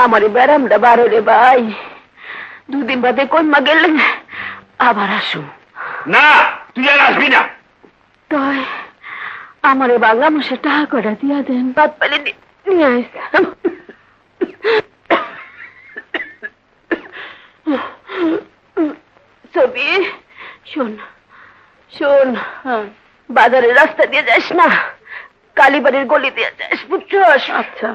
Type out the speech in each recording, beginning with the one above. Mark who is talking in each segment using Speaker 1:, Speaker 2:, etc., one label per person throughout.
Speaker 1: আমার ব্যারামটা বারো রে ভাই, দুদিন বাদে কইমা গেলে আবার আসুন।
Speaker 2: না, তুই আর আসবি না।
Speaker 1: তাই আমার বাংলা মাসে টাকা কটা দিয়া দেন, বাদ পালে নিয়ে আসতাম। ছবি শোন শোন, বাজারের রাস্তা দিয়ে যাস না, কালীবাড়ির গলি দিয়ে যাস, বুঝছস? আচ্ছা।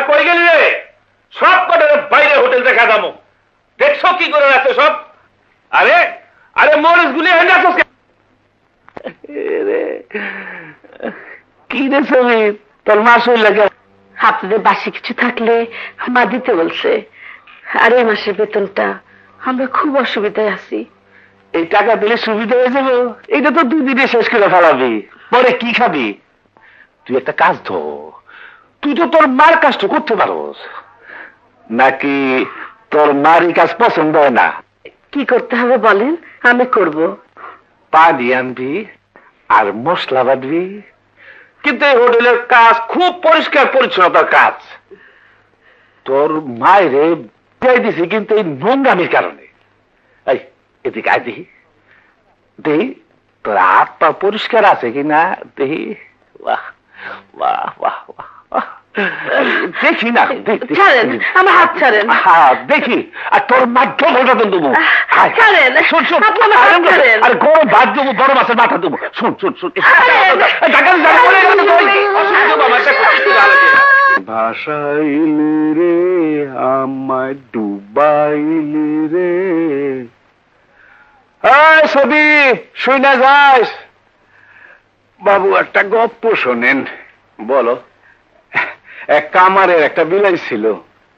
Speaker 2: কই গেলি রে? সব কটার বাইরে হোটেল দেখা যাবো, দেখছো কি করে রাখছে সব? আরে আরে মরিচ গুলি
Speaker 3: কি রে ছবি, তোর মা শরীর লাগে?
Speaker 1: আপনাদের বাসি কিছু থাকলে মা দিতে বলছে। আর এই মাসের বেতনটা আমরা খুব অসুবিধায় আছি।
Speaker 3: এই টাকা দিলে সুবিধা হয়ে যাবো? এইটা তো 2 দিনে শেষ করে ফেলাবি, পরে কি খাবি? তুই একটা কাজ ধর, তুই তো তোর মার কাজটা করতে পারোস নাকি? তোর মারই কাজ পছন্দ হয় না?
Speaker 1: কি করতে হবে বলেন, আমি করব।
Speaker 3: পানি আনবি আর মশলা বাঁধবি, কিন্তু এই হোটেলের কাজ খুব পরিষ্কার পরিচ্ছন্নতার কাজ। তোর মায়েরে বিয়ে দিছি কিন্তু এই নোংরামির কারণে। এই এদিকে আয় দেখি, দেখি তোর হাত পা পরিষ্কার আছে কিনা দেখি। বাহ বাহ বাহ বাহ, দেখি না,
Speaker 1: ছাড়েন আমার হাত, ছাড়েন।
Speaker 3: হ্যাঁ দেখি। আর তোর মাধ্যম ওটা তো দেবো। শোন শোন, আর গরম ভাত দেবো, বড় মাছের মাথা দেবো। শোন শোন শোন, ভাসাইলি রে আমায় ডুবাইলি রে। ছবি শুই না যাস? বাবু একটা গপ্প শোনেন। বলো। এক কামারের একটা বিলাই ছিল,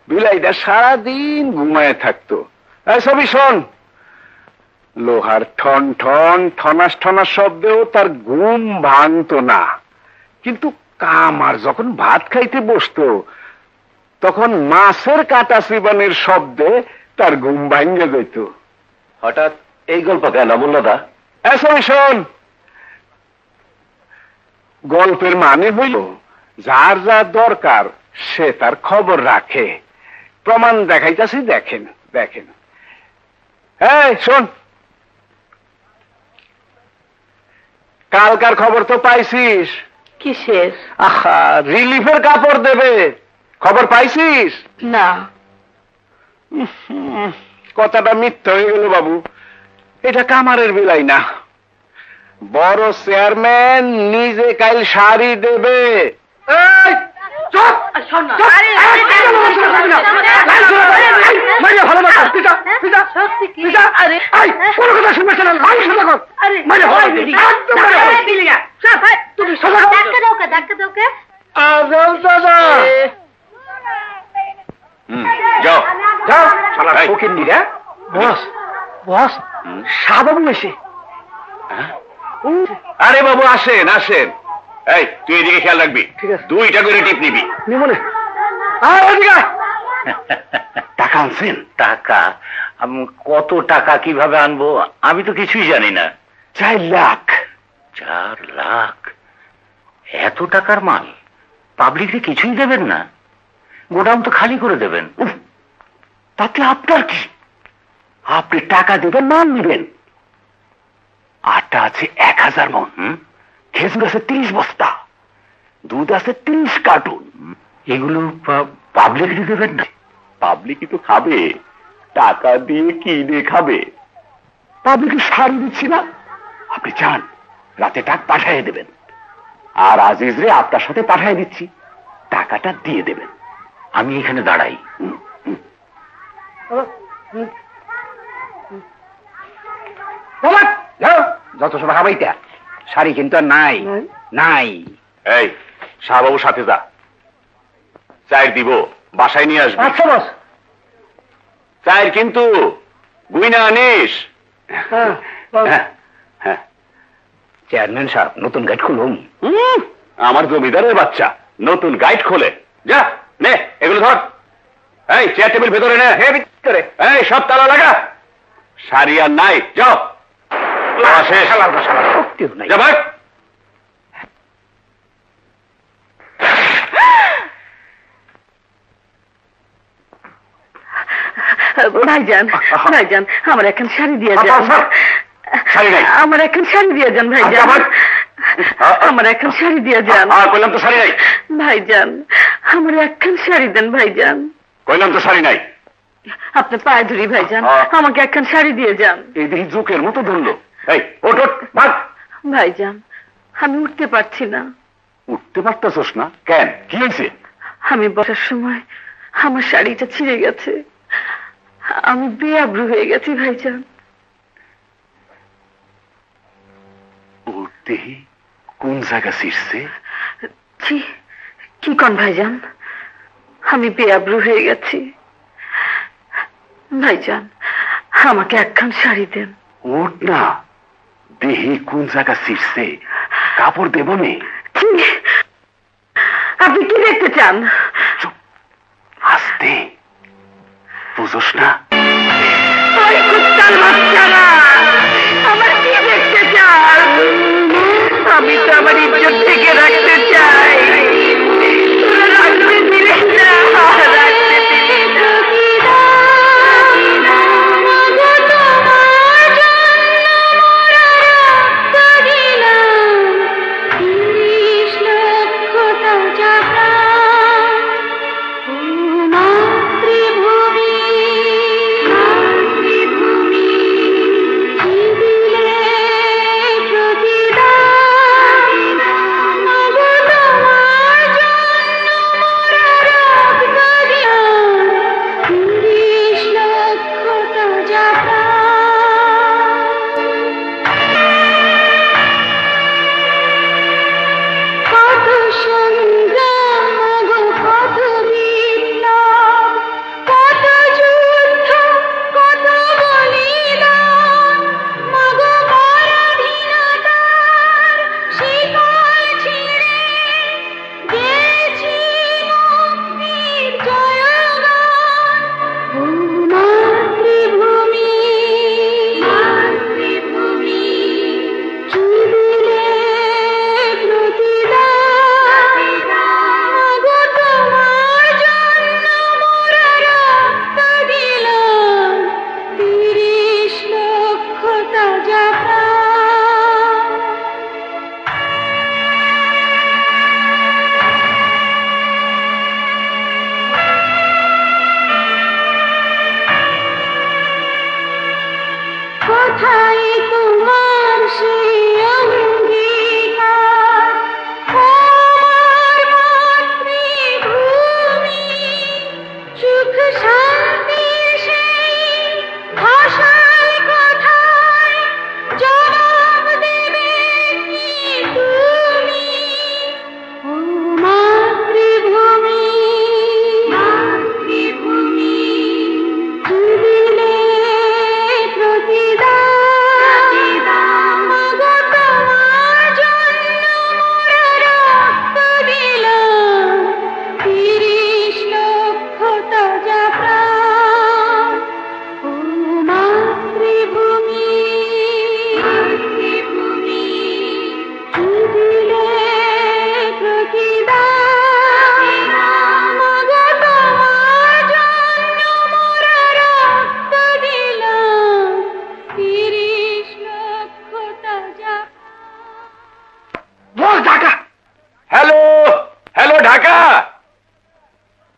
Speaker 3: বিলাইটা সারাদিন ঘুমায় থাকতো। ছবি শোন, লোহার ঠন ঠন ঠনাস ঠনাস শব্দেও তার ঘুম ভাঙতো না, কিন্তু কামার যখন ভাত খাইতে বসতো তখন মাছের কাটা চিবানের শব্দে তার ঘুম ভাঙে যেত।
Speaker 2: হঠাৎ এই গল্প কেন মোল্লাদা?
Speaker 3: ছবি শোন, গল্পের মানে হইল যার যা দরকার সে তার খবর রাখে। প্রমাণ দেখাইতেছি, দেখেন দেখেন। শোন, কালকার খবর তো পাইছিস?
Speaker 1: কিসের?
Speaker 3: আহা, রিলিফের কাপড় দেবে, খবর পাইছিস?
Speaker 1: না।
Speaker 3: কথাটা মিথ্যা হয়ে গেল বাবু, এটা কামারের বিলাই না, বড় চেয়ারম্যান নিজে কাল শাড়ি দেবে। আরে বাবু আসেন আসেন। এই তুই এদিকে খেয়াল রাখবি, 2টা করে টিপ নিবি।
Speaker 2: টাকা আনছেন? টাকা? কত টাকা কিভাবে আনবো আমি তো কিছুই জানি না।
Speaker 3: 4 লাখ।
Speaker 2: 4 লাখ? এত টাকার মাল পাবলিককে কিছুই দেবেন না? গোডাউন তো খালি করে দেবেন।
Speaker 3: তাতে আপনার কি? আপনি টাকা দেবেন, মাল নেবেন। আটা আছে 1000 মন, খেজুর আছে 30 বস্তা, দুধ আছে 30 কার্টুন।
Speaker 2: এগুলো পাবলিককে দেবেন না?
Speaker 3: পাবলিকই তো খাবে, টাকা দিয়ে কিনে খাবে। পাবলিক শাড়ি দিচ্ছি না, আপনি চান রাতে টাকা পাঠিয়ে দেবেন, আর আজিজরে আপনার সাথে পাঠিয়ে দিচ্ছি, টাকাটা দিয়ে দেবেন।
Speaker 2: আমি এখানে দাঁড়াই।
Speaker 3: যত সব হাবাইটা, শাড়ি কিন্তু আর নাই নাই। এই শাহবাবুর সাথে যা, চায়ের দিব, বাসায় নিয়ে আসবি। আচ্ছা বস। চায়ের কিন্তু গুইনা আনিস। চেয়ারম্যান সাহেব, নতুন গাইড খুলুন। আমার জমিদারের বাচ্চা নতুন গাইড খোলে? যা নে এগুলো ধর। এই চেয়ার টেবিল ভেতরে নে। ভিতরে। এই সব তালা লাগা, শাড়ি আর নাই, যাও।
Speaker 2: শক্তিও নাই।
Speaker 1: ভাইজান ভাইজান আমার এখন শাড়ি দিয়ে যান, আমার এখন শাড়ি দিয়ে যান ভাইজান, আমার এখন শাড়ি দিয়ে যান।
Speaker 3: কইলাম তো শাড়ি নাই
Speaker 1: ভাইজান, আমার এখন শাড়ি দেন ভাইজান।
Speaker 3: কইলাম তো শাড়ি নাই।
Speaker 1: আপনি পায়ে ধরি ভাইজান, আমাকে এখন শাড়ি দিয়ে যান।
Speaker 3: এই দেখি জোকের মতো ধরলো। এই ওঠ ওঠ, ভাগ।
Speaker 1: ভাইজান আমি উঠতে পারছি না।
Speaker 3: উঠতে পারতেছস না কেন? কি হয়েছে?
Speaker 1: আমি বসার সময় আমার শাড়িটা ছিঁড়ে গেছে, আমি বেআব্রু হয়ে গেছি ভাইজান।
Speaker 3: উঠতে কোন জায়গা ছিঁড়ছে?
Speaker 1: কি কোন ভাইজান? আমি বেআব্রু হয়ে গেছি ভাইজান, আমাকে একখান শাড়ি দেন।
Speaker 3: উঠ না, দেহি কোন জায়গা ছিঁড়ছে, কাপড় দেব নে।
Speaker 1: আপনি কি দেখতে চান?
Speaker 3: আস্তে, বুঝোস না?
Speaker 1: আমার কি দেখতে চান? আমি তো আমার ইজ্জত থেকে রাখতে চাই। রাখতে দিলেন না, রাখতে দিলেন না।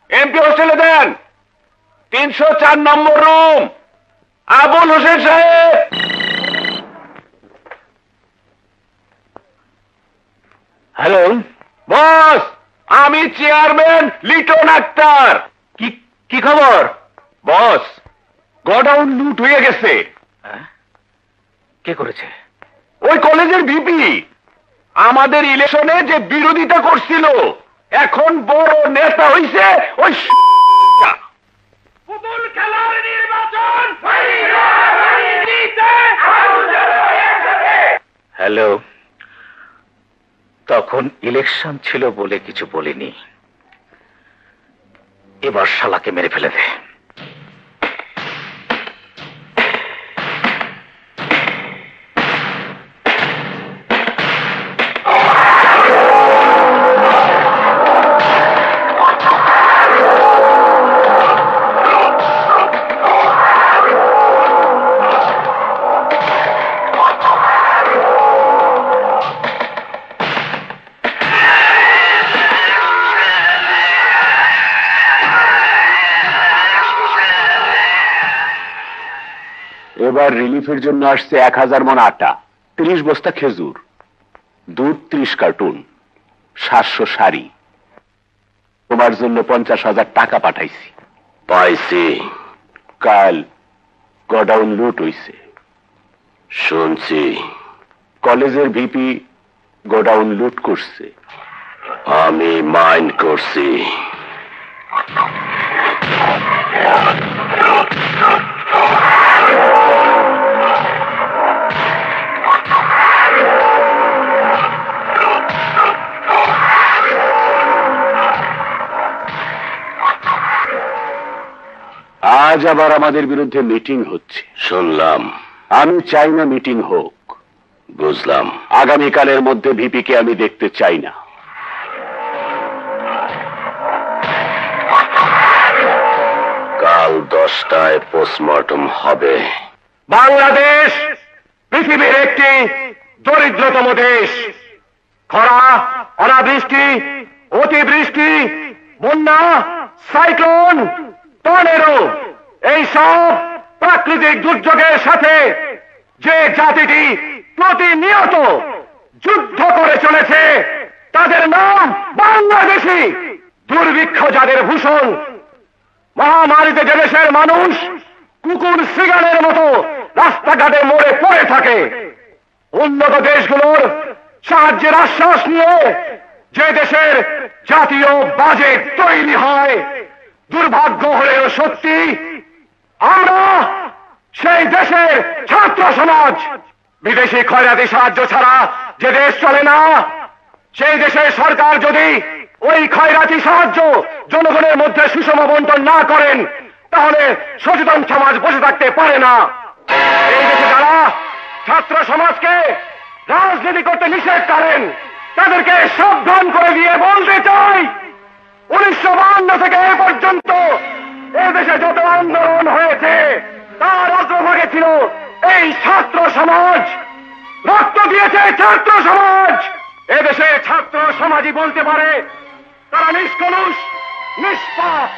Speaker 3: এমপি হোস্টেলে দেন 304 নম্বর রুম, আবুল হোসেন সাহেব।
Speaker 2: হ্যালো
Speaker 3: বস, আমি চেয়ারম্যান লিটন আক্তার।
Speaker 2: কি খবর?
Speaker 3: বস, গোডাউন লুট হয়ে গেছে।
Speaker 2: কে করেছে?
Speaker 3: ওই কলেজের ভিপি আমাদের ইলেকশনে যে বিরোধিতা করছিল, এখন বড় নেতা হইছে ওই ফুটবল খেলার নির্বাচন।
Speaker 2: হ্যালো, তখন ইলেকশন ছিল বলে কিছু বলিনি, এবার শালাকে মেরে ফেলে দে।
Speaker 3: এবার রিলিফের জন্য আসছে 1000 মণ আটা, 30 বস্তা খেজুর, দুধ 30 কার্টুন, 700 শাড়ি। তোমার জন্য 50,000 টাকা পাঠাইছি।
Speaker 4: পাইছি।
Speaker 3: কাল গোডাউন লুট হইছে।
Speaker 4: শুনছি।
Speaker 3: কলেজের ভিপি গোডাউন লুট করছে।
Speaker 4: আমি মাইন্ড করছি।
Speaker 3: আজ আবার আমাদের বিরুদ্ধে মিটিং হচ্ছে
Speaker 4: শুনলাম।
Speaker 3: আমি চাই না মিটিং হোক।
Speaker 4: বুঝলাম।
Speaker 3: আগামীকালের মধ্যে ভিপিকে আমি দেখতে চাই না।
Speaker 4: কাল 10টায় পোস্টমর্টম হবে।
Speaker 5: বাংলাদেশ পৃথিবীর একটি দরিদ্রতম দেশ। খরা, অনাবৃষ্টি, অতিবৃষ্টি, বন্যা, সাইক্লোন, টর্নেডো, এই সব প্রাকৃতিক দুর্যোগের সাথে যে জাতিটি প্রতিনিয়ত যুদ্ধ করে চলেছে তাদের নাম বাংলাদেশী। দুর্ভিক্ষ যাদের ভূষণ, মহামারীতে যে দেশের মানুষ কুকুর সিগারের মতো রাস্তাঘাটে মরে পড়ে থাকে, উন্নত দেশগুলোর সাহায্যের আশ্বাস নিয়ে যে দেশের জাতীয় বাজেট তৈরি হয়, দুর্ভাগ্য হলেও সত্যি আমরা সেই দেশের ছাত্র সমাজ। বিদেশি খয়রাতি সাহায্য ছাড়া যে দেশ চলে না, সেই দেশের সরকার যদি ওই খয়রাতি সাহায্য জনগণের মধ্যে সুষম বন্টন না করেন, তাহলে সচেতন সমাজ বসে থাকতে পারে না। এই দেশে যারা ছাত্র সমাজকে রাজনীতি করতে নিষেধ করেন, তাদেরকে সাবধান করে দিয়ে বলতে চাই, 1952 থেকে এ পর্যন্ত এদেশে যত আন্দোলন হয়েছে তার অগ্রভাগে ছিল এই ছাত্র সমাজ। রক্ত দিয়েছে ছাত্র সমাজ। এদেশে ছাত্র সমাজই বলতে পারে তারা নিষ্কলুষ, নিষ্পাপ।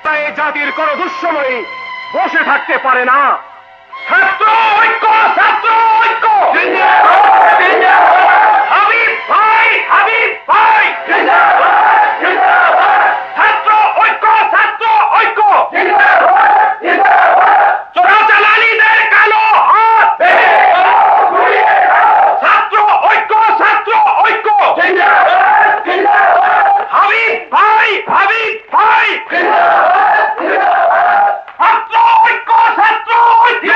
Speaker 5: তাই এই জাতির কোন দুঃসময় বসে থাকতে পারে না। ছাত্র ঐক্য, ছাত্র ঐক্য। হাবিব ভাই, হাবিব ভাই। ছাত্র ঐক্য, ছাত্র ঐক্য। চোরাচালানিদের কালো হাত। ছাত্র ঐক্য, ছাত্র ঐক্য। হাবিব ভাই, হাবিব ভাই। ছাত্র ঐক্য, ছাত্র ঐক্য।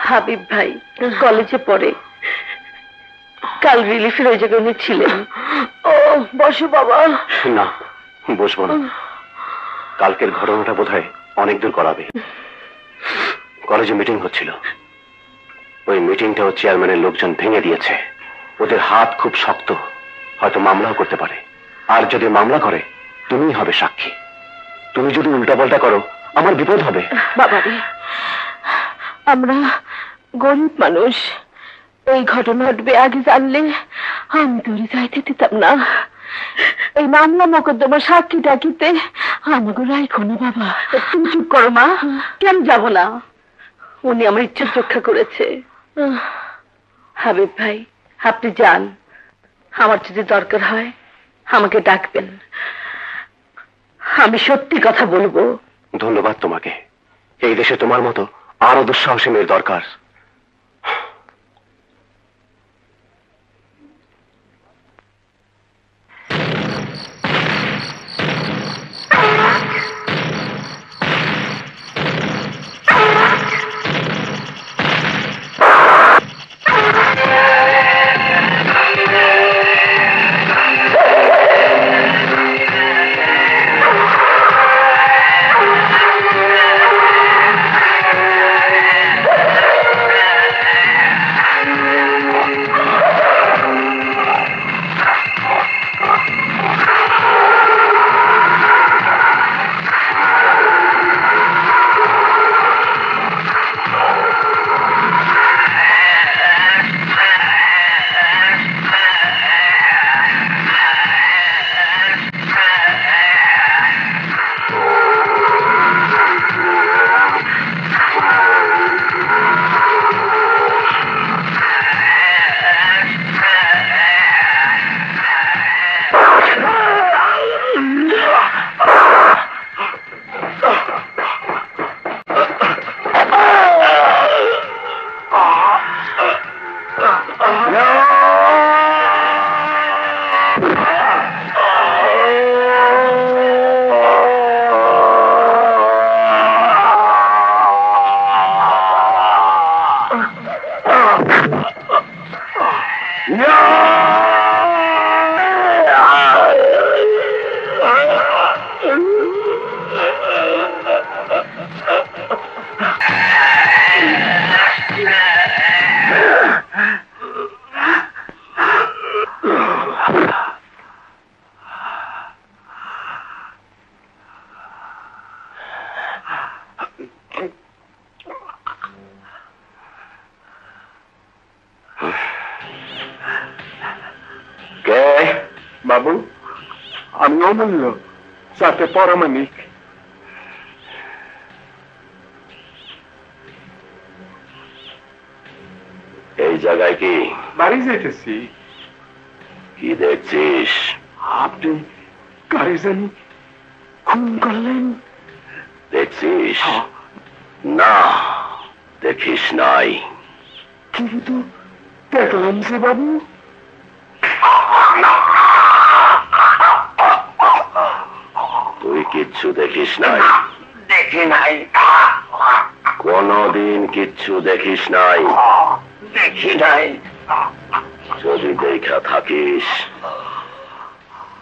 Speaker 1: হাবিব ভাই কলেজে পড়ে, কাল রিলিফের ওই জায়গায় উনি ছিলেন। ও বসো বাবা।
Speaker 3: না, বসবো না। কালকের ঘটনাটা বোধহয় অনেক দূর করাবে। কলেজে মিটিং হচ্ছিল, ওই মিটিংটাও চেয়ারম্যানের লোকজন ভেঙে দিয়েছে। ওদের হাত খুব শক্ত, হয়তো মামলাও করতে পারে। আর যদি মামলা করে তুমিই হবে সাক্ষী। তুমি যদি উল্টাপাল্টা করো আমার বিপদ হবে।
Speaker 1: বাবারে, আমরা গরিব মানুষ, এই ঘটনা ঘটবে আগে জানলে আমি তোরে যাইতে দিতাম না। এই মামলা মোকদ্দমা সাক্ষী ডাকিতে আমাকে রাইখো না বাবা। তুমি চুপ করো মা। কেন যাব না? উনি আমার ইচ্ছা রক্ষা করেছে। হাবিব ভাই, আপনি যান। আমার যদি দরকার হয় আমাকে ডাকবেন, আমি সত্যি কথা বলবো।
Speaker 3: ধন্যবাদ তোমাকে। এই দেশে তোমার মতো আরো দুঃসাহসী মেয়ের দরকার। অমূল্য, সাথে পরমাণিক।
Speaker 4: এই জায়গায় কি
Speaker 3: বাড়ি যাইতেছি।
Speaker 4: কি দেখছিস?
Speaker 3: আপনি কারে জানি খুন করলেন?
Speaker 4: দেখছিস? না, দেখিস নাই।
Speaker 3: কিন্তু দেখলাম যে বাবু।
Speaker 4: তুই কিচ্ছু দেখিস নাই?
Speaker 3: দেখি নাই।
Speaker 4: কোনদিন কিচ্ছু দেখিস নাই?
Speaker 3: দেখি নাই।
Speaker 4: যদি দেখা থাকিস,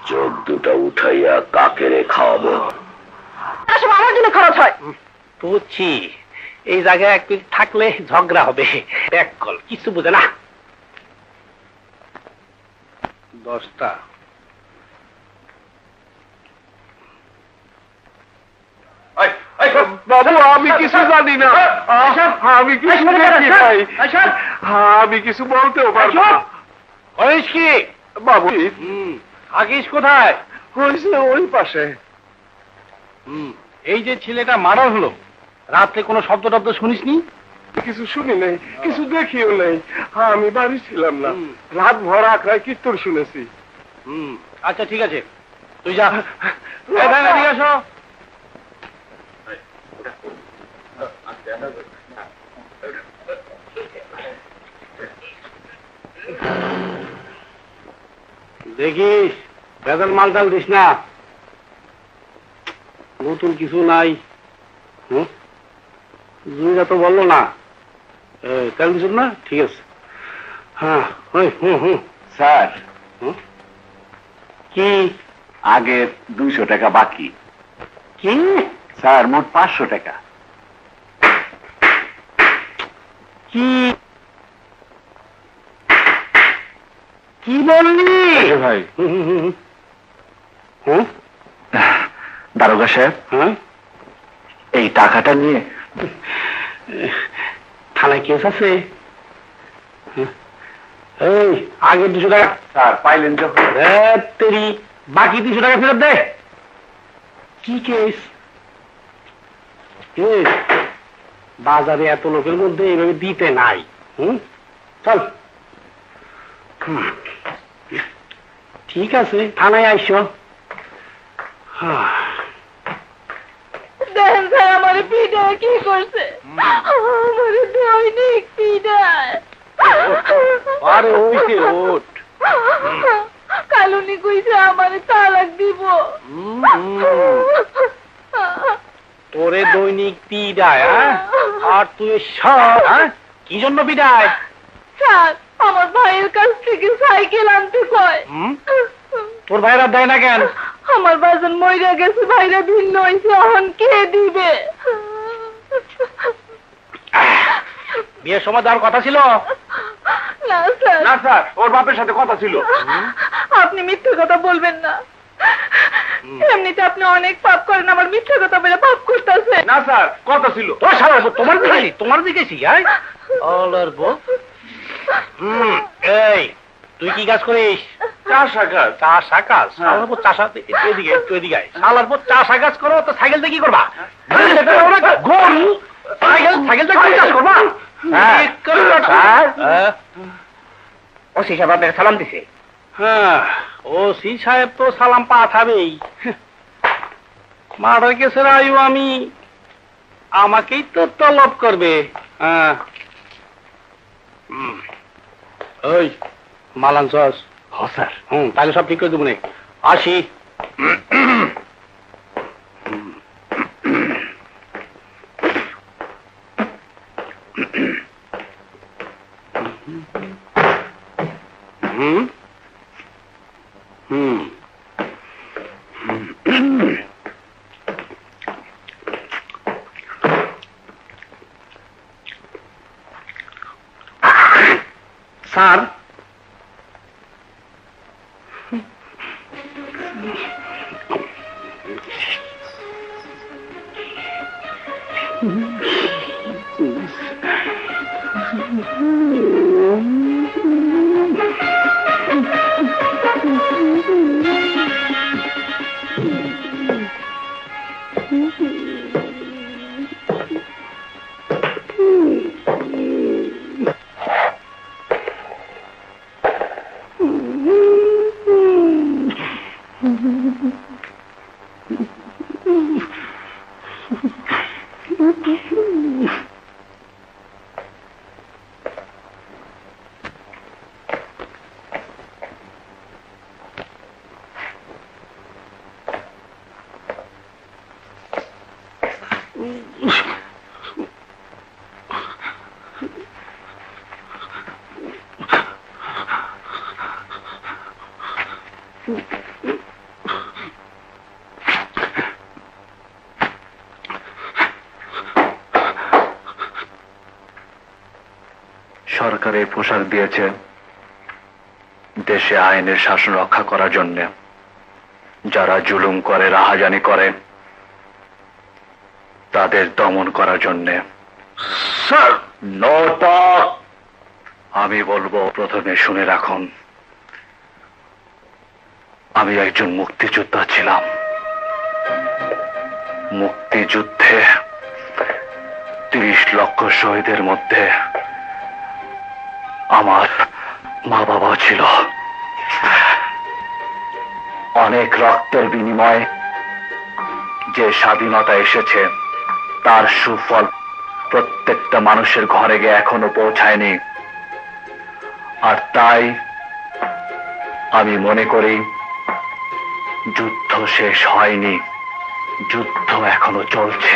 Speaker 4: চোখ দুটা উঠাইয়া কাকেরে খাওয়াবো।
Speaker 1: আমার জন্য খরচ হয়।
Speaker 5: বুঝছি, এই জায়গায় এক মিনিট থাকলে ঝগড়া হবে। এক কল কিছু বুঝে না। 10টা।
Speaker 3: বাবু আমি কিছু জানি না, আমি কিছু দেখি নাই, আমি কিছু বলতেও পারবো না।
Speaker 5: হয়েছ কি
Speaker 3: বাবু
Speaker 5: থাকিস কোথায়?
Speaker 3: হয়েছে ওই পাশে।
Speaker 5: এই যে ছেলেটা মারা হলো, রাত্রে কোনো শব্দ টব্দ শুনিসনি?
Speaker 3: কিছু শুনি নাই, কিছু দেখিও নাই, আমি বাড়ি ছিলাম না। রাত ভর আখড়ায় কীর্তন শুনেছি।
Speaker 5: আচ্ছা ঠিক আছে, তুই যা। এদিকে আসো। দেখিস ভেজাল মালটাল দিস না, নতুন কিছু নাই। জুইরা তো বললো না, তেল দিস না? ঠিক আছে। হ্যাঁ
Speaker 3: স্যার
Speaker 5: কি
Speaker 3: আগের 200 টাকা বাকি।
Speaker 5: কি
Speaker 3: স্যার মোট 500 টাকা।
Speaker 5: কি কি বললি
Speaker 3: ভাই?
Speaker 5: দারোগা সাহেব,
Speaker 3: এই টাকাটা নিয়ে
Speaker 5: থানায় কেস আছে। এই আগের 200 টাকা
Speaker 3: স্যার পাইলেন যখন।
Speaker 5: তেরি বাকি 200 টাকা ফেরত দে। কি কেস? বাজারে এত লোকের মধ্যে এইভাবে দিতে নাই। চল। ঠিক আছে, থানায় আইসো।
Speaker 1: দেখেন স্যার আমার পিঠায় কি করছে, আমার দৈনিক পিঠায়।
Speaker 5: আরে ওইছে ওঠ।
Speaker 1: কালুনি কইছে আমার তালাক দিব।
Speaker 5: তোরে দৈনিক পিডায়, আর তুই সব কি জন্য পিডায়?
Speaker 1: স্যার আমার ভাইয়ের কাছ থেকে সাইকেল আনতে কয়।
Speaker 5: তোর ভাইরা দেয় না কেন?
Speaker 1: আমার বাজন মইরা গেছে, ভাইরা ভিন্ন হয়েছে, এখন কে দিবে?
Speaker 5: বিয়ের সময় দেওয়ার কথা ছিল
Speaker 1: না স্যার।
Speaker 3: না স্যার, ওর বাপের সাথে কথা ছিল।
Speaker 1: আপনি মিথ্যে কথা বলবেন না, এমনিতে আপনি অনেক পাপ করেন, আমার মিথ্যে কথা বলে পাপ করতেছে।
Speaker 3: না স্যার, কথা ছিল।
Speaker 5: তোর সারা তোমার দিকেছি। এই তুই কি কাজ করিস?
Speaker 3: চাষা কাজ।
Speaker 5: চাষা কাজ? সালার পর চাষা, এদিকে একটু এদিকে আয়। সালার পর চাষা কাজ করো তো সাইকেলতে কি করবা? গরু সাইকেলটা কি চাষ করবা? ওসি সাহেব আপনাকে সালাম দিছে। হ্যাঁ, ওসি সাহেব তো সালাম পাঠাবেই। মার্ডার কেসের আয়ু আমি, আমাকেই তো তলব করবে। হ্যাঁ, ওই মাল আনছস?
Speaker 3: হ্যাঁ স্যার।
Speaker 5: তাহলে সব ঠিক করে দেবো নে। আসি। স্যার,
Speaker 6: সরকার এই পোশাক দিয়েছে দেশে আইনের শাসন রক্ষা করার জন্য, যারা জুলুম করে, রাহাজানি করে তাদের দমন করার জন্য।
Speaker 3: Sir,
Speaker 6: no talk. আমি বলবো, প্রথমে শুনে রাখুন, আমি একজন মুক্তিযোদ্ধা ছিলাম। মুক্তিযুদ্ধে 30 লক্ষ শহীদের মধ্যে আমার মা বাবা ছিল। অনেক রক্তের বিনিময়ে যে স্বাধীনতা এসেছে তার সুফল প্রত্যেকটা মানুষের ঘরে গিয়ে এখনো পৌঁছায়নি। আর তাই আমি মনে করি যুদ্ধ শেষ হয়নি, যুদ্ধ এখনো চলছে।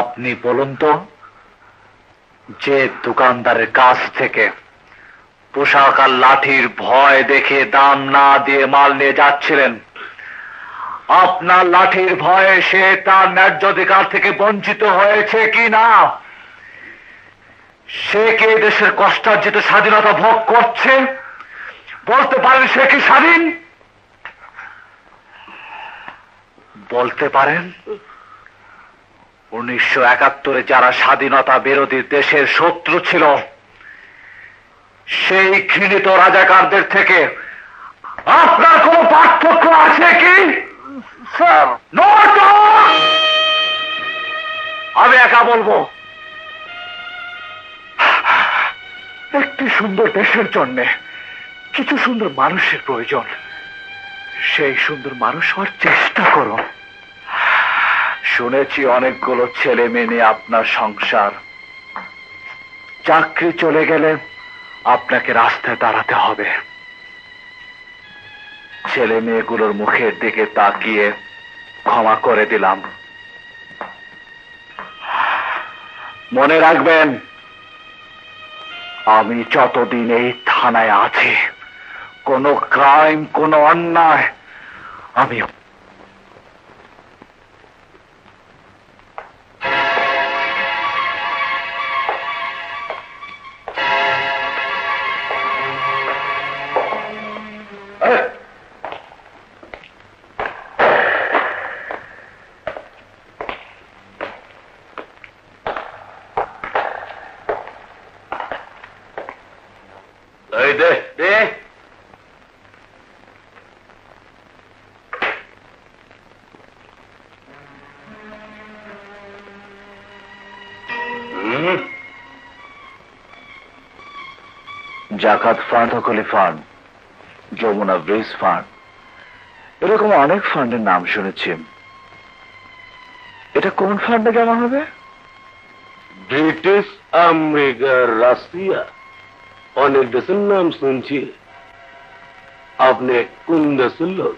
Speaker 6: আপনি বলুন তো, যে দোকানদারের কাছ থেকে পোশাক আর লাঠির ভয় দেখে দাম না দিয়ে মাল নিয়ে যাচ্ছিলেন, আপনার লাঠির ভয়ে সে তার ন্যায্য অধিকার থেকে বঞ্চিত হয়েছে কি না? সে কি দেশের কষ্টার্জিত স্বাধীনতা ভোগ করছে? বলতে পারেন সে কি স্বাধীন? বলতে পারেন 1971-এ যারা স্বাধীনতা বিরোধী দেশের শত্রু ছিল, সেই ঘৃণিত রাজাকারদের থেকে আপনার কোন পার্থক্য আছে কি? Sir, no talk. আমি একা বলবো, একটি সুন্দর দেশের জন্য কিছু সুন্দর মানুষের প্রয়োজন। সেই সুন্দর মানুষ হওয়ার চেষ্টা করুন। শুনেছি অনেকগুলো ছেলে মেয়ে নিয়ে আপনার সংসার, চাকরি চলে গেলে আপনাকে রাস্তায় দাঁড়াতে হবে। ছেলে মেয়েগুলোর মুখের দিকে তাকিয়ে ক্ষমা করে দিলাম। মনে রাখবেন, আমি যতদিন এই থানায় আছি, কোনো ক্রাইম, কোনো অন্যায় আমি জাকাত ফান্ড, হকলি ফান্ড, যমুনা ব্রিজ ফান্ড, এরকম অনেক ফান্ডের নাম শুনেছি। এটা কোন ফান্ডে জমা হবে?
Speaker 3: ব্রিটিশ আমেরিকা, রাশিয়া, অনেক দেশের নাম শুনছি। আপনি কোন দেশের লোক?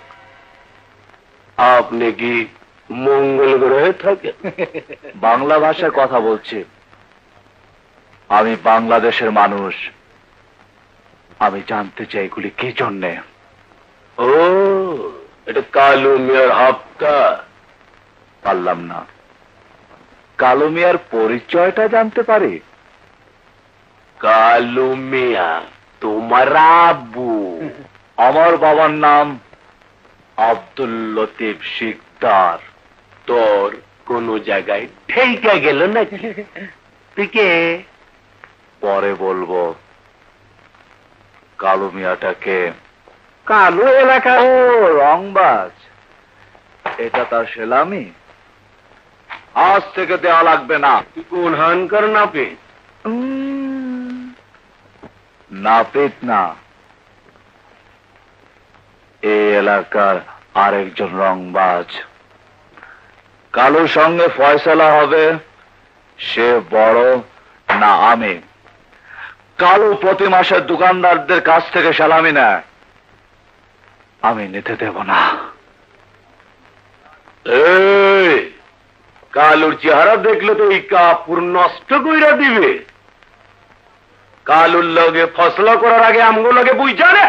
Speaker 3: আপনি কি মঙ্গল গ্রহে থাকেন?
Speaker 6: বাংলা ভাষায় কথা বলছি। আমি বাংলাদেশের মানুষ। আমি জানতে চাই এগুলি কি জন্যে।
Speaker 3: ও, এটা কালু মিয়ার হাপ্তা।
Speaker 6: পারলাম না। কালু মিয়ার পরিচয়টা জানতে পারি?
Speaker 3: কালু মিয়া তোমার আব্বু?
Speaker 6: আমার বাবার নাম আব্দুল লতিফ শিকদার।
Speaker 3: তোর কোন জায়গায় ঠেকা গেল না? তুই কে?
Speaker 6: পরে বলবো। কালু মিয়াটাকে?
Speaker 3: কালু এলাকা।
Speaker 6: ও, রংবাজ। এটা তার সেলামি? আজ থেকে দেওয়া লাগবে না।
Speaker 3: তুই কোন হানকার নাপে?
Speaker 6: নাপিত না, এই এলাকার আরেকজন রংবাজ। কালুর সঙ্গে ফয়সালা হবে সে বড় না আমি। কালু প্রতি মাসে দোকানদারদের কাছ থেকে সালামি নেয়, আমি নিতে দেব না।
Speaker 5: এই কালুর চেহারা দেখলে তো এই কাপড় নষ্ট কইরা দিবে। কালুর লগে ফসলা করার আগে আমগো লগে বুঝা রে।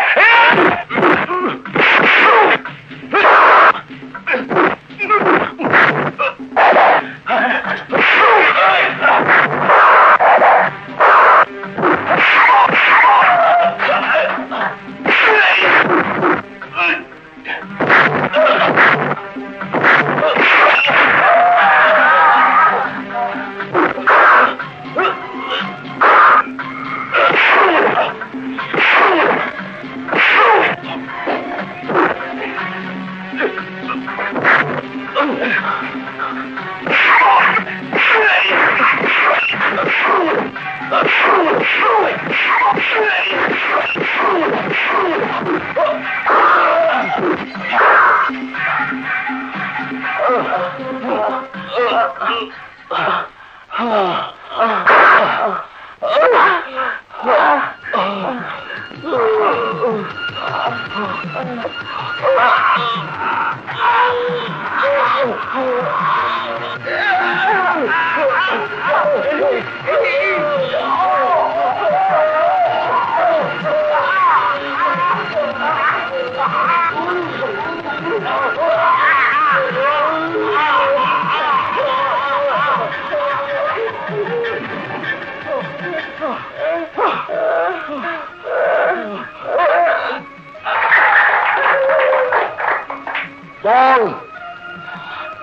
Speaker 6: বল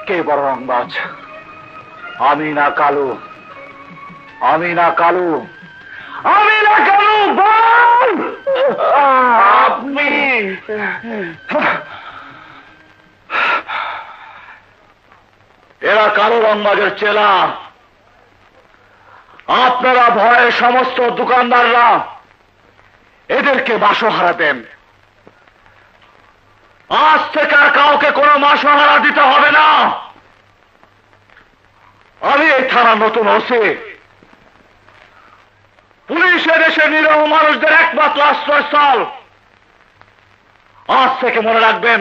Speaker 6: কে বড় রংবাজ? আমি না কালু, আমি না কালু, আমি না কালু। বল আপনি। এরা কালু রংবাজের চেলা। আপনারা ভয়ে সমস্ত দোকানদাররা এদেরকে বাসহারা দেন। আজ থেকে আর কাউকে কোনো মাসহারা দিতে হবে না। আমি এই থানা নতুন ওসি। পুলিশের দেশে নিরীহ মানুষদের একমাত্র আশ্রয়স্থল। আজ থেকে মনে রাখবেন,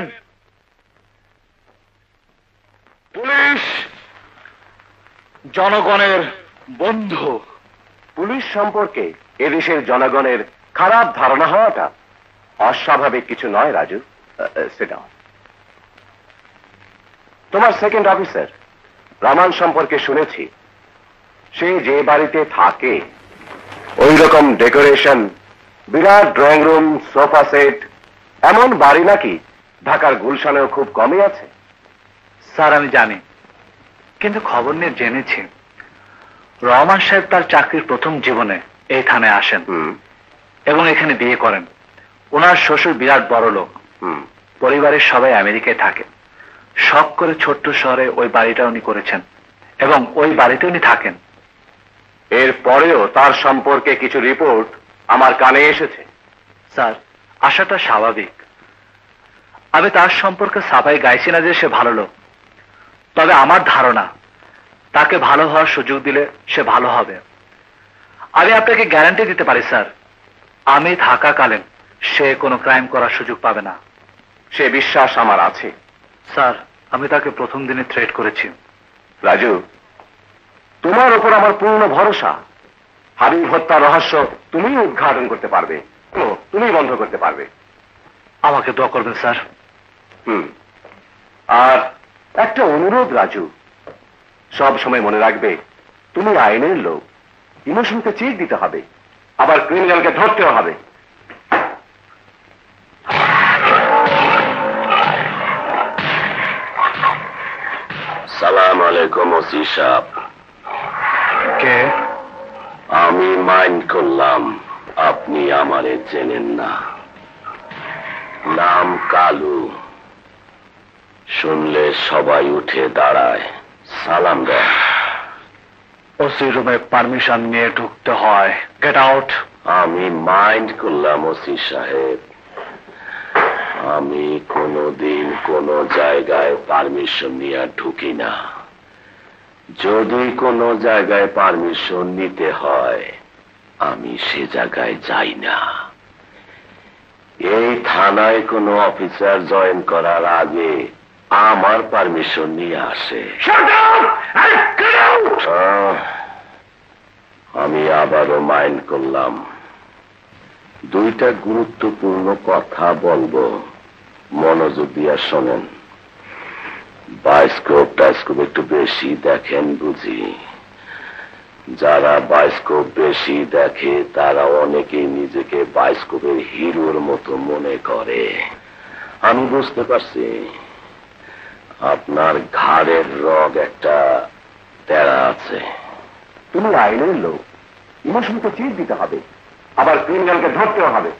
Speaker 6: পুলিশ জনগণের বন্ধু।
Speaker 5: পুলিশ সম্পর্কে এদেশের জনগণের খারাপ ধারণা হওয়াটা অস্বাভাবিক কিছু নয় রাজু। সেটা তোমার সেকেন্ড অফিসার রামান সম্পর্কে শুনেছি, সে যে বাড়িতে থাকে ওই রকম ডেকোরেশন, বিরাট ড্রয়িং রুম, সোফা সেট, এমন বাড়ি নাকি ঢাকার গুলশানেও খুব কমই আছে।
Speaker 6: স্যার আমি জানি, কিন্তু খবর নিয়ে জেনেছি রহমান সাহেব তার চাকরির প্রথম জীবনে এই থানায় আসেন এবং এখানে বিয়ে করেন। ওনার শ্বশুর বিরাট বড় লোক, পরিবারের সবাই আমেরিকায় থাকে। শখ করে ছোট্ট শহরে ওই বাড়িটা উনি করেছেন এবং ওই বাড়িতে উনি থাকেন।
Speaker 5: এর পরেও তার সম্পর্কে কিছু রিপোর্ট আমার কানে এসেছে।
Speaker 6: স্যার আশাটা স্বাভাবিক। আমি তার সম্পর্কে সাফাই গাইছি না যে সে ভালো লোক, তবে আমার ধারণা তাকে ভালো হওয়ার সুযোগ দিলে সে ভালো হবে। আমি আপনাকে গ্যারান্টি দিতে পারি স্যার, আমি থাকাকালীন সে কোনো ক্রাইম করার সুযোগ পাবে না।
Speaker 5: সে বিশ্বাস আমার আছে।
Speaker 6: স্যার আমি তাকে প্রথম দিনে থ্রেট করেছি।
Speaker 5: রাজু, তোমার উপর আমার পূর্ণ ভরসা। হাবিব হত্যার রহস্য তুমি উদ্ঘাটন করতে পারবে, তুমি বন্ধ করতে পারবে।
Speaker 6: আমাকে দোয়া করবেন স্যার।
Speaker 5: আর একটা অনুরোধ রাজু, সব সময় মনে রাখবে তুমি আইনের লোক। ইমোশনকে চেক দিতে হবে, আবার ক্রিমিনালকে ধরতেও হবে। সালাম আলাইকুম ওসি সাহেব।
Speaker 6: কে?
Speaker 5: আমি মাইন্ড করলাম আপনি আমারে চেনেন না। নাম কালু। শুনলে সবাই উঠে দাঁড়ায়, সালাম দেয়।
Speaker 6: ওসি রুমে পারমিশন নিয়ে ঢুকতে হয়। Get out.
Speaker 4: আমি মাইন্ড করলাম ওসি সাহেব, আমি কোনোদিন কোনো জায়গায় পারমিশন নিয়ে ঢুকি না। যদি কোনো জায়গায় পারমিশন নিতে হয় আমি সে জায়গায় যাই না। এই থানায় কোনো অফিসার জয়েন করার আগে আমার পারমিশন নিয়ে আসে। আমি আবারও মাইন্ড করলাম, দুইটা গুরুত্বপূর্ণ কথা বলবো, মনোযোগ দিয়ে শোনেন। বায়োস্কোপ টাইস্কোপ একটু বেশি দেখেন বুঝি। যারা বায়োস্কোপ বেশি দেখে তারা অনেকেই নিজেকে বায়োস্কোপের হিরোর মতো মনে করে। আমি বুঝতে পারছি আপনার ঘাড়ের রগ একটা তেড়া আছে।
Speaker 5: তুমি আইনের লোক, ইমোশনকে চিট দিতে হবে, আবার ক্রিমিনালকে ধরতেও হবে।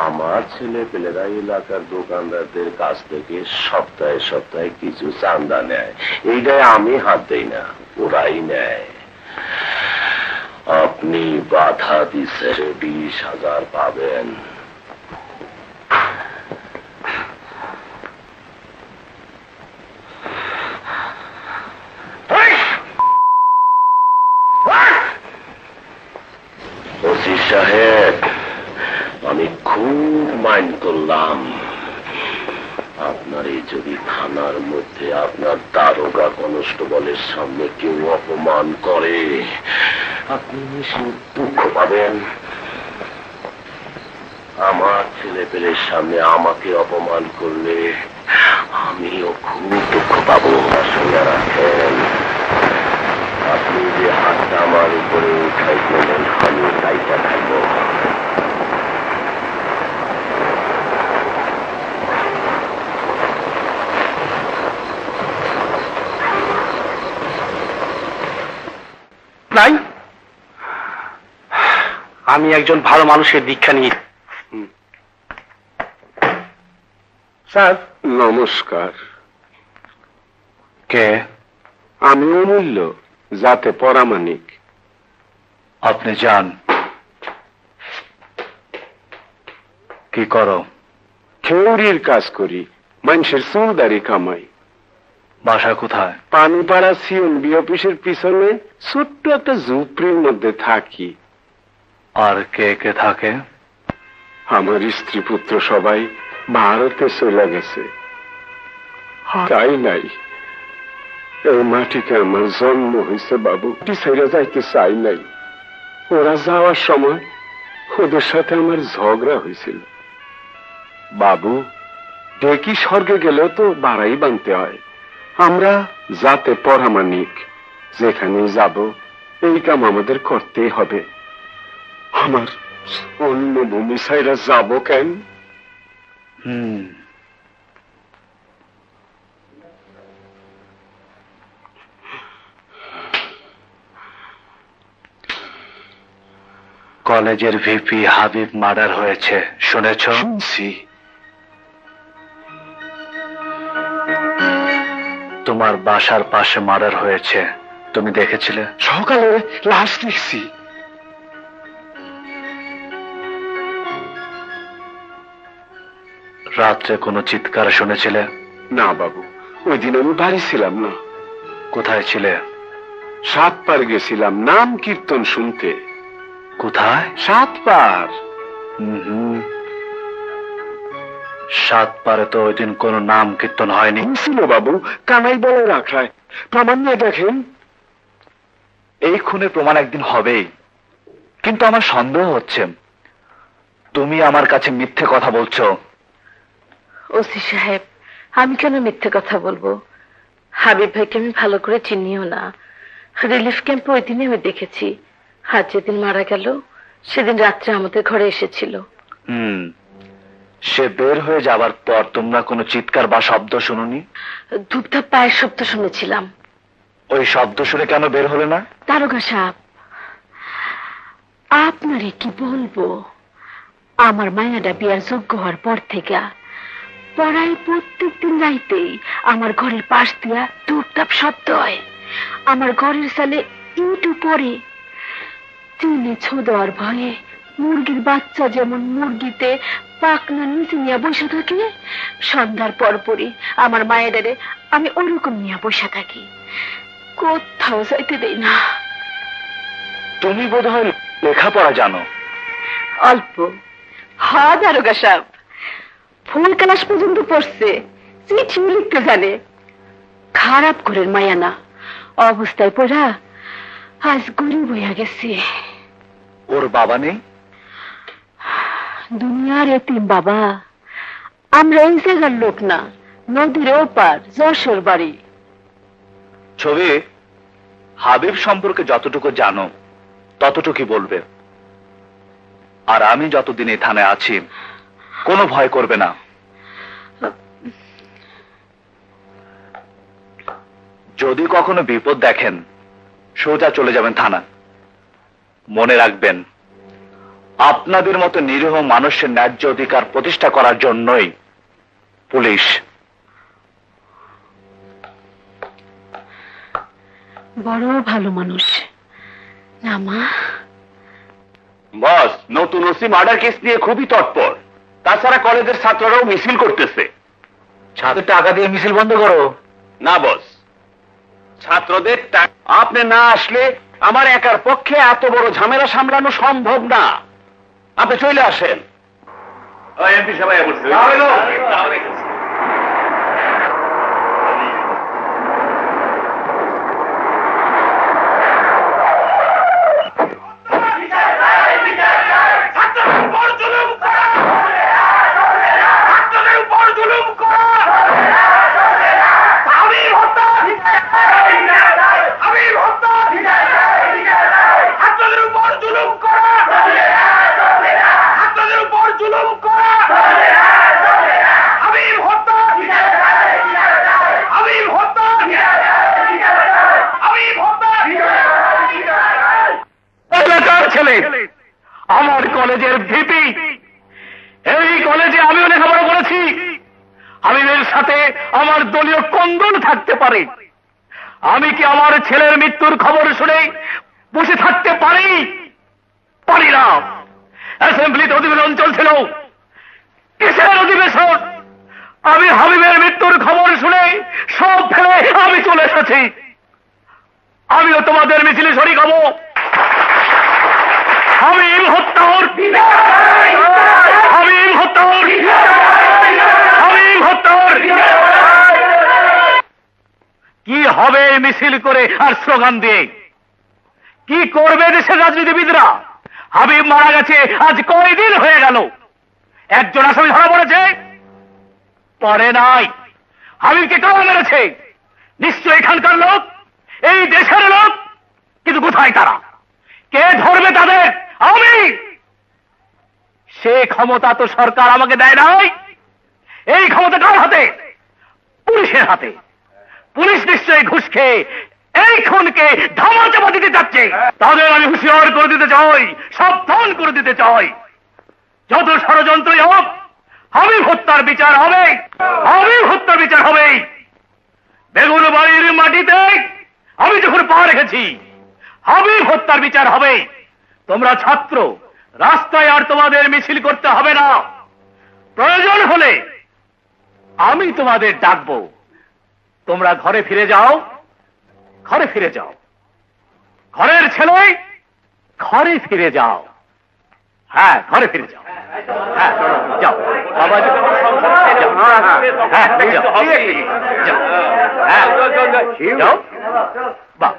Speaker 4: আমার ছেলে পেলেরা এলাকার দোকানদারদের কাছ থেকে সপ্তাহে সপ্তাহে কিছু চান্দা নেয়, এইটাই আমি হাত দেই না, ওরাই নেয়। আপনি বাধা দিছে 20,000 পাবেন। ওসি সাহেব, আমি খুব মাইন্ড করলাম, আপনার এই যদি থানার মধ্যে আপনার দারোগা কনস্টেবলের সামনে কেউ অপমান করে আপনি নিশ্চয় দুঃখ পাবেন। আমার ছেলে পেলের সামনে আমাকে অপমান করলে আমিও খুব দুঃখ পাবো। শুনে রাখেন, আপনি যে হাতটা আমার উপরে উঠাই দিলেন আমি তাইটা খাইব।
Speaker 5: নাই, আমি একজন ভালো মানুষের দীক্ষা নিয়ে।
Speaker 3: স্যার নমস্কার।
Speaker 6: কে?
Speaker 3: আমি অমূল্য, যাতে পরামানিক।
Speaker 6: আপনি যান। কি করো?
Speaker 3: খেউরির কাজ করি, মানুষের চুলদারি কামাই।
Speaker 6: বাসা কোথায়?
Speaker 3: পানিপাড়া সিএনবি অফিসের পিছনে ছোট্ট একটা ঝুপড়ির মধ্যে থাকি।
Speaker 6: আর কে কে থাকে?
Speaker 3: আমার স্ত্রী পুত্র সবাই ভারতে চলে গেছে। তাই নাই, এই মাটিতে আমার জন্ম হয়েছে বাবু, ছেড়ে যাইতে চাই নাই। ওরা যাওয়ার সময় ওদের সাথে আমার ঝগড়া হয়েছিল। বাবু, ডেকি স্বর্গে গেলেও তো বাড়াই বানতে হয়। আমরা যাতে পরামানিক, যেখানে যাব এই কাম আমাদের করতেই হবে। আমার অন্য ভূমি ছাইরা যাব কেন?
Speaker 6: কলেজের ভিপি হাবিব মার্ডার হয়েছে, শুনেছ?
Speaker 3: শুনছি।
Speaker 6: তোমার বাসার পাশে মার্ডার হয়েছে, তুমি দেখেছিলে?
Speaker 3: সকালে লাশ দেখছি।
Speaker 6: রাত্রে কোনো চিৎকার শুনেছিলে?
Speaker 3: না বাবু, ওই দিন আমি বাড়ি ছিলাম না।
Speaker 6: কোথায় ছিলে?
Speaker 3: 7 পার গেছিলাম নাম কীর্তন শুনতে।
Speaker 6: কোথায়?
Speaker 3: 7 পার।
Speaker 6: 7 পারে তো ওই দিন কোনো নাম কীর্তন হয়নি।
Speaker 3: ছিল বাবু, কানাই বলে রাখায়। প্রমাণ নিয়ে দেখেন।
Speaker 6: এই খুনের প্রমাণ একদিন হবেই, কিন্তু আমার সন্দেহ হচ্ছে তুমি আমার কাছে মিথ্যে কথা বলছো।
Speaker 1: ওসি সাহেব, আমি কেন মিথ্যে কথা বলবো? হাবিব ভাইকে আমি ভালো করে চিনিও না। রিলিফ ক্যাম্পে ওই দিনে আমি দেখেছি। আর যেদিন মারা গেল সেদিন রাত্রে আমাদের ঘরে এসেছিল।
Speaker 6: সে বের হয়ে যাবার পর তোমরা কোনো চিৎকার বা শব্দ শুনোনি?
Speaker 1: ধূপধাপ পায়ের শব্দ শুনেছিলাম।
Speaker 6: ওই শব্দ শুনে কেন বের হলে না?
Speaker 1: দারোগা সাহেব, আপনারে কি বলবো, আমার মায়াটা বিয়ার যোগ্য হওয়ার পর থেকে পড়ায় প্রত্যেকদিন রাইতেই আমার ঘরের পাশ দিয়া ধূপধাপ শব্দ হয়। আমার ঘরের সালে একটু পরে চুলে ছো দেওয়ার ভয়ে মুরগির বাচ্চা যেমন মুরগিতে পাকনা নিচে নিয়ে বসে থাকে, সন্ধ্যার পরপরই আমার মায়েরারে আমি ওরকম নিয়ে বসে থাকি, কোথাও যাইতে দেই না।
Speaker 6: তুমি বোধহয় লেখাপড়া জানো?
Speaker 1: অল্প। হ্যাঁ দারোগা সাহেব, ফুল ক্লাস পর্যন্ত পড়ছে, চিঠিও লিখতে জানে। খারাপ করে মায়া না, অবস্থায় পড়া আজ গরিব হইয়া গেছে।
Speaker 6: ওর বাবা নেই?
Speaker 1: দুনিয়ার এতিম বাবা। আমরা এই জায়গার লোক না, নদীর ওপার, যশোর বাড়ি।
Speaker 6: ছবি, হাবিব সম্পর্কে যতটুকু জানো ততটুকুই বলবে। আর আমি যতদিন এই থানায় আছি কোনো ভয় করবে না। যদি কখনো বিপদ দেখেন সোজা চলে যাবেন থানা। মনে রাখবেন, আপনাদের মতো নিরীহ মানুষের ন্যায্য অধিকার প্রতিষ্ঠা করার জন্যই পুলিশ।
Speaker 1: বড় ভালো মানুষ না মা?
Speaker 3: বস, নতুন ওসি মার্ডার কেস নিয়ে খুবই তৎপর। তাছাড়া কলেজের ছাত্ররাও মিছিল করতেছে।
Speaker 6: ছাত্রের টাকা দিয়ে মিছিল বন্ধ করো।
Speaker 3: না বস, ছাত্রদের আপনি না আসলে আমার একার পক্ষে এত বড় ঝামেলা সামলানো সম্ভব না। আপনি চলে আসেন। এমপি সবাই
Speaker 5: আমার কলেজের ভিপি, এই কলেজে আমিও লেখাপড়া করেছি। হাবিবের সাথে আমার দলীয় কন্দল থাকতে পারে। আমি কি আমার ছেলের মৃত্যুর খবর শুনে বসে থাকতে পারি? পারি না। অ্যাসেম্বলিতে অধিবেশন চলছিল। কিসের অধিবেশন? আমি হাবিবের মৃত্যুর খবর শুনে সব ফেলে আমি চলে এসেছি। আমিও তোমাদের মিছিলে শরীক হব। হাবিব হত্যার, হাবিব হত্যার, হাবিব হত্যার। কি হবে মিছিল করে আর স্লোগান দিয়ে? কি করবে দেশের রাজনীতিবিদরা? হাবিব মারা গেছে আজ কয়দিন হয়ে গেল। একজন আসামি ধরা পড়েছে? পড়ে নাই। হাবিবকে কেউ মেরেছে? নিশ্চয় এখানকার লোক, এই দেশের লোক। কিন্তু কোথায় তারা? কে ধরবে তাদের? আমি। সে ক্ষমতা তো সরকার আমাকে দেয় নাই। এই ক্ষমতা কার হাতে? পুলিশের হাতে। পুলিশ নিশ্চয়ই ঘুষ খেয়ে এই খুনকে ধামাচাপা দিতে যাচ্ছে। তাদের আমি হুঁশিয়ার করে দিতে চাই, সাবধান করে দিতে চাই। যত ষড়যন্ত্রই হোক, হাবিব হত্যার বিচার হবে। হাবিব হত্যার বিচার হবে। বেগুন বাড়ির মাটিতে আমি যখন পা রেখেছি, হাবিব হত্যার বিচার হবে। তোমরা ছাত্র, রাস্তায় আর তোমাদের মিছিল করতে হবে না। প্রয়োজন হলে আমি তোমাদের ডাকবো। তোমরা ঘরে ফিরে যাও, ঘরে ফিরে যাও। ঘরের ছেলে, ঘরে ফিরে যাও। হ্যাঁ, ঘরে ফিরে যাও। হ্যাঁ, যাও বাবা, যাও বাহ।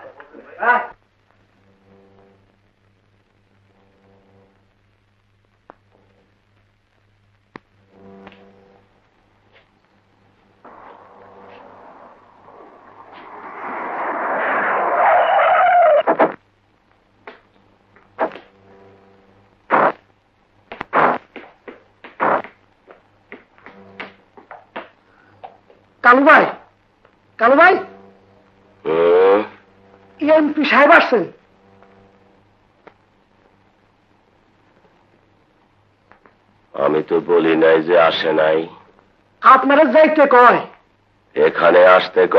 Speaker 7: কালু ভাই, কালু ভাই, এমপি সাহেব আসছেন।
Speaker 4: আমি তো বলি নাই যে আসে নাই।
Speaker 7: আপনারা যাইতে কয়।
Speaker 4: এখানে আসতে ক।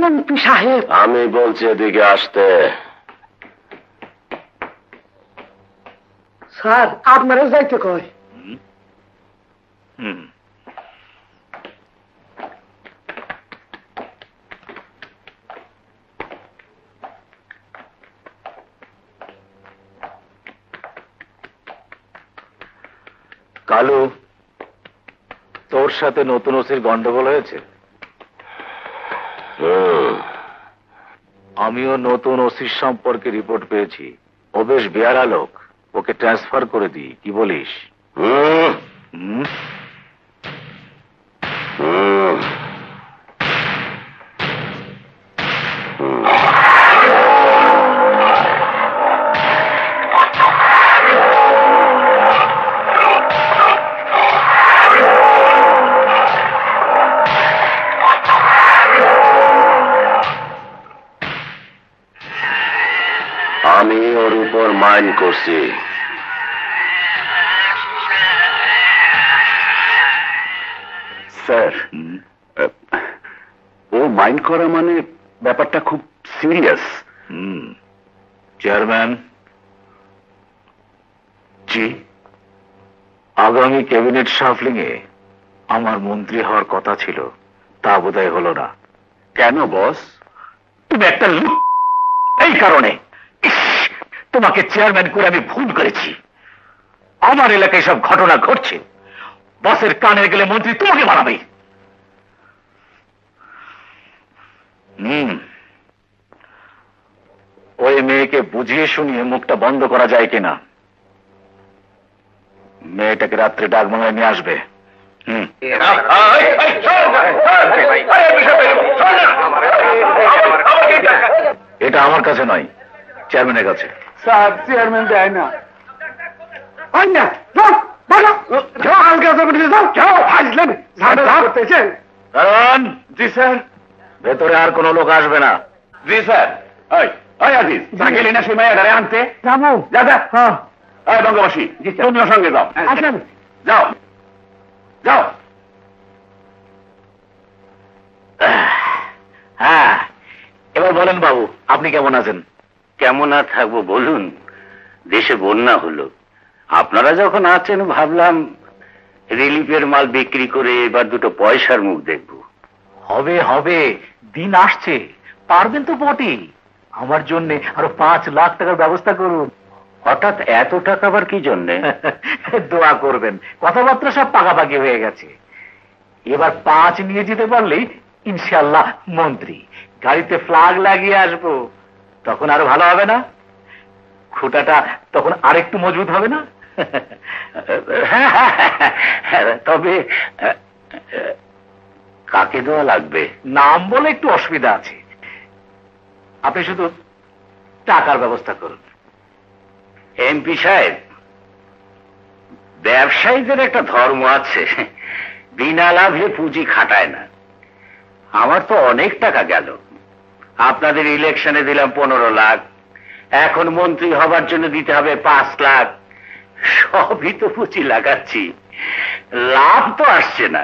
Speaker 7: মন্ত্রী সাহেব।
Speaker 4: আমি বলছি এদিকে আসতে।
Speaker 7: স্যার আপনারা যাইতে কয়।
Speaker 6: কালু, তোর সাথে নতুন ওসির গন্ডগোল হয়েছে? আমিও নতুন ওসির সম্পর্কে রিপোর্ট পেয়েছি। ও বেশ বেয়ারা লোক, ওকে ট্রান্সফার করে দিই, কি বলিস?
Speaker 4: আমি ওর উপর মাইন করছি।
Speaker 3: স্যার, ও মাইন্ড করা মানে ব্যাপারটা খুব সিরিয়াস।
Speaker 6: চেয়ারম্যান
Speaker 3: জি,
Speaker 6: আগামী ক্যাবিনেট শাফলিং এ আমার মন্ত্রী হওয়ার কথা ছিল, তা বোধহয় হলো না।
Speaker 3: কেন বস?
Speaker 6: তুমি একটা লোক, এই কারণে তোমাকে চেয়ারম্যান করে আমি ভুল করেছি। আমার এলাকায় সব ঘটনা ঘটছে, বসের কানে গেলে মন্ত্রী তোমাকে বানাবে। ওই মেয়েকে বুঝিয়ে শুনিয়ে মুখটা বন্ধ করা যায় কিনা। মেয়েটাকে রাত্রে ডাকবাংলায় নিয়ে আসবে। এটা আমার কাছে নয়, চেয়ারম্যানের কাছে।
Speaker 3: স্যার, চেয়ারম্যান দেয় না।
Speaker 6: কারণ
Speaker 3: জি স্যার।
Speaker 6: ভেতরে আর কোনো লোক আসবে না।
Speaker 3: জি স্যার। আজিজ, গেলি না সেই মায়াটারে আনতে?
Speaker 7: যাবো।
Speaker 3: যা যা। বঙ্গবাসী, তুমিও সঙ্গে যাও।
Speaker 7: আসেন।
Speaker 3: যাও যাও।
Speaker 6: হ্যাঁ, এবার বলেন বাবু, আপনি কেমন আছেন?
Speaker 2: কেমন আর থাকবো বলুন, দেশে বন্যা হলো। আপনারা যখন আছেন ভাবলাম রিলিফের মাল বিক্রি করে এবার দুটো পয়সার মুখ দেখব।
Speaker 6: হবে হবে, দিন আসছে, পারবেন তো বটেই। আমার জন্য আরো 5 লাখ টাকার ব্যবস্থা করুন।
Speaker 2: হঠাৎ এত টাকা আবার কি জন্যে?
Speaker 6: দোয়া করবেন, কথাবার্তা সব পাকাপাকি হয়ে গেছে। এবার 5 নিয়ে যেতে পারলেই ইনশাআল্লাহ মন্ত্রী, গাড়িতে ফ্ল্যাগ লাগিয়ে আসবো। তখন আরো ভালো হবে না? খুঁটাটা তখন আরেকটু মজবুত হবে না?
Speaker 2: তবে কাকে দেওয়া লাগবে?
Speaker 6: নাম বলে একটু অসুবিধা আছে, আপনি শুধু টাকার ব্যবস্থা করুন।
Speaker 2: এমপি সাহেব, ব্যবসায়ীদের একটা ধর্ম আছে, বিনা লাভে পুঁজি খাটায় না। আমার তো অনেক টাকা গেল। আপনাদের ইলেকশনে দিলাম 15 লাখ, এখন মন্ত্রী হবার জন্য দিতে হবে 5 লাখ। সবই তো পুঁজি লাগাচ্ছি, লাভ তো আসছে না।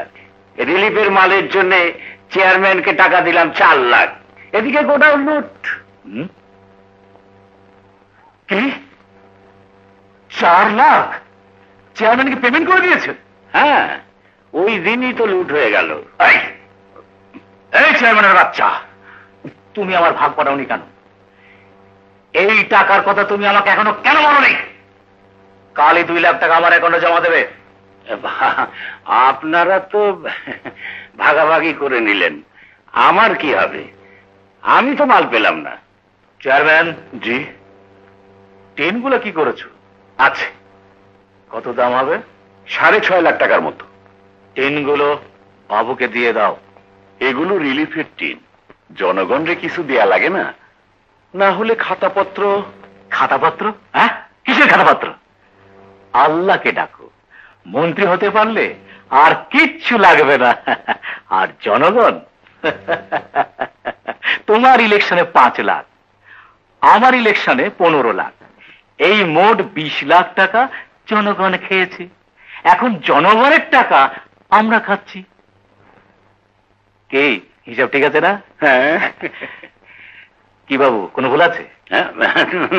Speaker 2: রিলিফের মালের জন্য চেয়ারম্যানকে টাকা দিলাম 4 লাখ, এদিকে গোডাউন লুট।
Speaker 6: কি 4 লাখ চেয়ারম্যানকে পেমেন্ট করে দিয়েছেন?
Speaker 2: হ্যাঁ, ওই দিনই তো লুট হয়ে গেল।
Speaker 6: এই চেয়ারম্যানের বাচ্চা, তুমি আমার ভাগ পাঠাওনি কেন? এই টাকার কথা তুমি আমাকে এখনো কেন বলোনি? কালই 2 লাখ টাকা আমার অ্যাকাউন্টে জমা দেবে।
Speaker 2: আপনারা তো ভাগাভাগি করে নিলেন, আমার কি হবে? আমি তো মাল পেলাম না।
Speaker 6: চেয়ারম্যান জি, টিনগুলো কি করেছো? আছে, কত দাম হবে?
Speaker 3: 6.5 লাখ টাকার মতো।
Speaker 6: টিনগুলো বাবুকে দিয়ে দাও।
Speaker 3: এগুলো রিলিফের টিন, জনগণরে কিছু দেয়া লাগে না? না হলে খাতাপত্র।
Speaker 6: খাতাপত্র? হ্যাঁ, কিসের খাতাপত্র? আল্লাহকে ডাকো, মন্ত্রী হতে পারলে আর কিচ্ছু লাগবে না। আর জনগণ, তোমার ইলেকশনে 5 লাখ, আমার ইলেকশনে 15 লাখ, এই মোট 20 লাখ টাকা জনগণ খেয়েছে। এখন জনগণের টাকা আমরা খাচ্ছি। কে হিসাব ঠিক আছে না?
Speaker 2: হ্যাঁ।
Speaker 6: কি বাবু, কোনো ভুল আছে?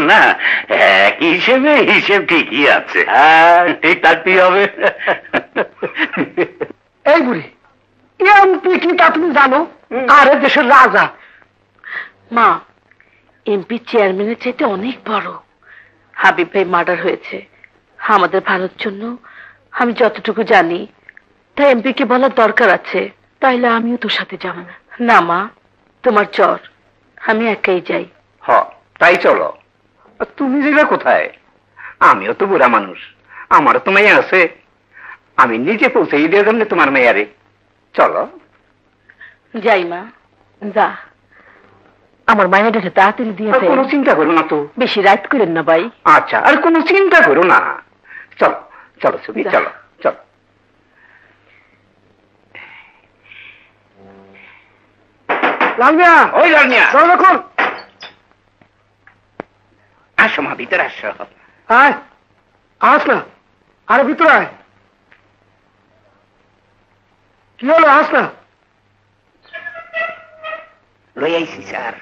Speaker 2: না, হিসেব ঠিকই আছে।
Speaker 6: হ্যাঁ, ঠিক থাকতেই হবে।
Speaker 7: এই বুড়ি, এমপি কি তা তুমি জানো? আরে দেশের রাজা।
Speaker 1: মা, এমপি চেয়ারম্যানের চাইতে অনেক বড়। হাবিব ভাই মার্ডার হয়েছে আমাদের ভালোর জন্য, আমি যতটুকু জানি। তাই এমপি কে বলার দরকার আছে। তাইলে আমিও তোর সাথে যাব। না মা, তোমার জ্বর, আমি একাই যাই।
Speaker 3: তাই চলো। তুমি যাবে কোথায়? আমিও তো বুড়া মানুষ, আমারও তো মেয়ে আছে। আমি নিজে পৌঁছে দিয়ে জন্য তোমার মেয়ারে। চলো
Speaker 1: যাই মা, যা। আমার মায়েরটাকে তাড়াতাড়ি দিয়ে
Speaker 3: আর কোনো চিন্তা করো না তো।
Speaker 1: বেশি রাত করেন না ভাই।
Speaker 3: আচ্ছা, আর কোনো চিন্তা করো না। চলো চলো ছবি, চলো চলো।
Speaker 7: লালমিয়া,
Speaker 3: ওই লালমিয়া,
Speaker 7: দরজা খোল।
Speaker 3: আসো মা, ভিতরে আসো।
Speaker 7: আয়, আস না। আরে ভিতরে আয়। কি হলো, আস না।
Speaker 3: লই আইসি স্যার।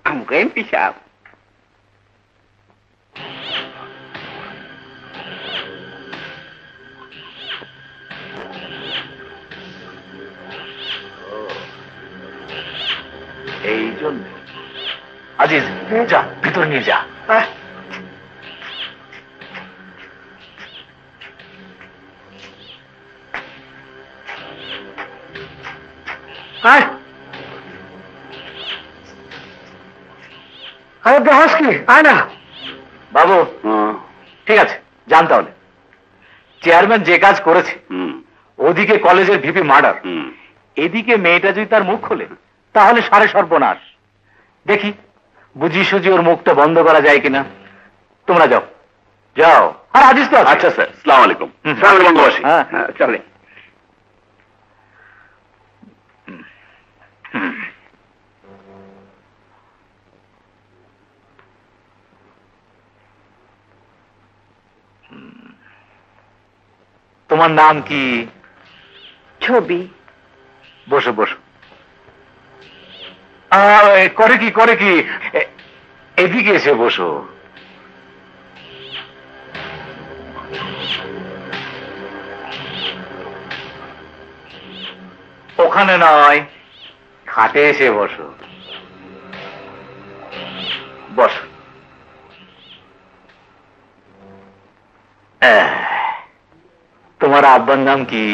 Speaker 3: আমগো এমপি সাহেব।
Speaker 6: এই জন্য আজিজ, যা ভিতর নিয়ে যা।
Speaker 7: আয়। আয়। আরে দেখাস কি? আয় না।
Speaker 6: বাবু, ঠিক আছে, যান তাহলে। চেয়ারম্যান যে কাজ করেছে, ওদিকে কলেজের ভিপি মার্ডার, এদিকে মেয়েটা যদি তার মুখ খোলে তাহলে সারে সর্বনাশ। দেখি বুঝি সুঝি ওর মুখটা বন্ধ করা যায় কিনা। তোমরা যাও যাও। আর আজিজ তো আছে।
Speaker 2: আচ্ছা স্যার, সালাম আলাইকুম। বন্ধুবাসী।
Speaker 6: হ্যাঁ,
Speaker 3: চলে।
Speaker 6: তোমার নাম কি?
Speaker 1: ছবি।
Speaker 6: বসো বসো। করে কি এদিকে এসে বসো। ওখানে নয়, খাটে এসে বসো। বসো। তোমার আব্বার নাম কি?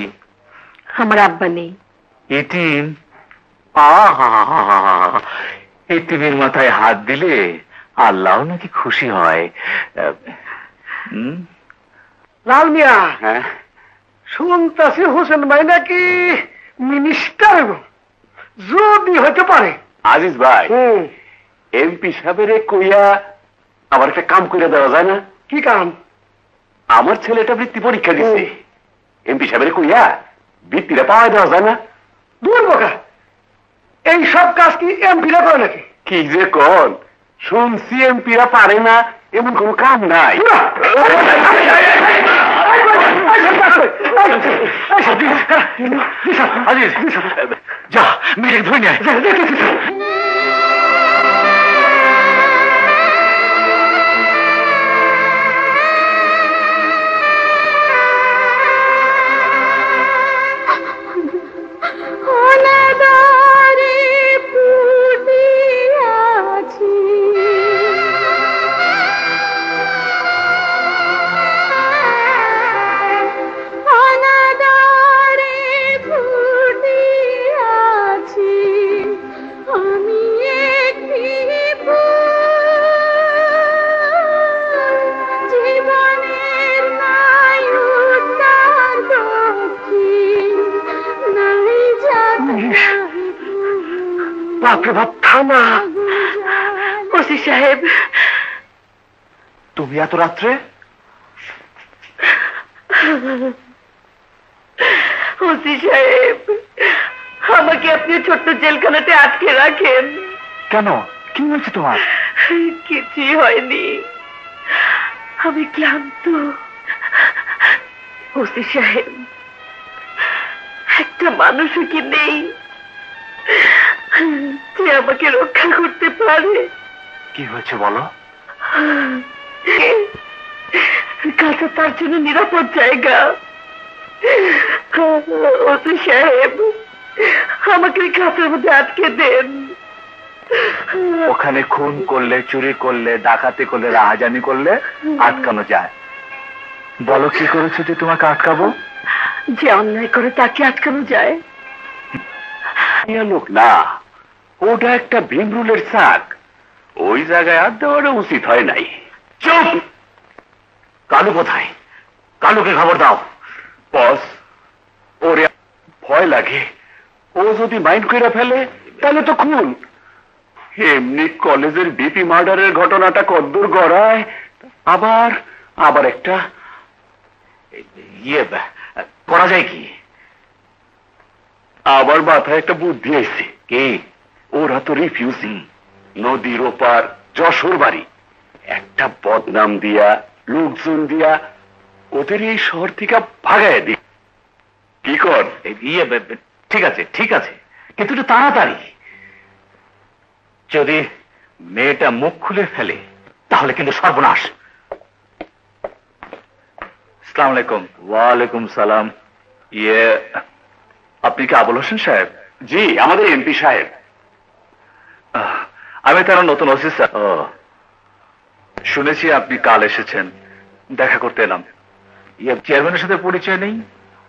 Speaker 1: আমার আব্বা নেই।
Speaker 6: এতিম? এতিমের মাথায় হাত দিলে আল্লাহ নাকি খুশি হয়।
Speaker 7: লালমিয়া, শুনতেছি হোসেন ভাই নাকি মিনিস্টার, যদি হতে পারে।
Speaker 2: আজিজ ভাই, এমপি সাহেবের কইয়া আবার একটা কাম করে দেওয়া যায় না?
Speaker 7: কি কাম?
Speaker 2: আমার ছেলেটা বৃত্তি পরীক্ষা দিচ্ছে, এমপি সাহেবের কইয়া বৃত্তিটা পাওয়া দেওয়া যায় না?
Speaker 7: দূর বোকা, এই সব কাজ কি এমপিরা করে নাকি?
Speaker 2: কি যে কোন, শুনছি এমপিরা পারে না এমন কোন কাম নাই।
Speaker 6: আজিজ, যা মেয়েটাকে ধরে নিয়ে আয়।
Speaker 7: বাপরে বাপ, থামা।
Speaker 1: ওসি সাহেব,
Speaker 6: তুমি এত রাত্রে?
Speaker 1: ওসি সাহেব, আমাকে আপনি ছোট্ট জেলখানাতে আটকে রাখেন।
Speaker 6: কেন, কি হয়েছে তোমার?
Speaker 1: কিছুই হয়নি, আমি ক্লান্ত। ওসি সাহেব, একটা মানুষও কি নেই যে আমাকে রক্ষা করতে পারে?
Speaker 6: কি হয়েছে বলো?
Speaker 1: কাছে তার জন্য নিরাপদ জায়গা। ওসি সাহেব, আমাকে কাছের মধ্যে আটকে দেন।
Speaker 6: ওখানে খুন করলে, চুরি করলে, ডাকাতি করলে, রাহাজানি করলে আটকানো যায়। বলো কি করেছো যে তোমাকে আটকাবো?
Speaker 1: যে অন্যায় করে তাকে আটকানো যায়?
Speaker 2: লোক না, ওটা একটা ভীমরুলের শাক। ওই জায়গায় আর দেওয়াটা উচিত হয় নাই।
Speaker 6: চুপ! কালু কোথায়? কালুকে খবর দাও।
Speaker 2: বস, ওরে ভয় লাগে। ও যদি মাইন্ড করে ফেলে তাহলে তো খুন। এমনি কলেজের বিপি মার্ডারের ঘটনাটা কদ্দূর গড়ায়। আবার আবার একটা
Speaker 6: ইয়ে করা যায় কি?
Speaker 2: আবার মাথায় একটা বুদ্ধি আইছে।
Speaker 6: কি?
Speaker 2: ওরা তো রিফিউজি, নদীর ওপার, যশোর বাড়ি। একটা বদনাম দিয়া, লোকজন দিয়া ওদের এই শহর থেকে ভাগায় দি। কি কর?
Speaker 6: ইয়ে ঠিক আছে, ঠিক আছে, কিন্তু একটু তাড়াতাড়ি। যদি মেয়েটা মুখ খুলে ফেলে তাহলে কিন্তু সর্বনাশ। আসসালামু আলাইকুম। ওয়ালাইকুম সালাম। ইয়ে, আপনি কি আবুল হোসেন সাহেব?
Speaker 2: জি, আমাদের এমপি সাহেব।
Speaker 6: আমি তার নতুন ওসি স্যার। শুনেছি আপনি কাল এসেছেন, দেখা করতে এলাম। ইয়ে, চেয়ারম্যানের সাথে পরিচয় নেই?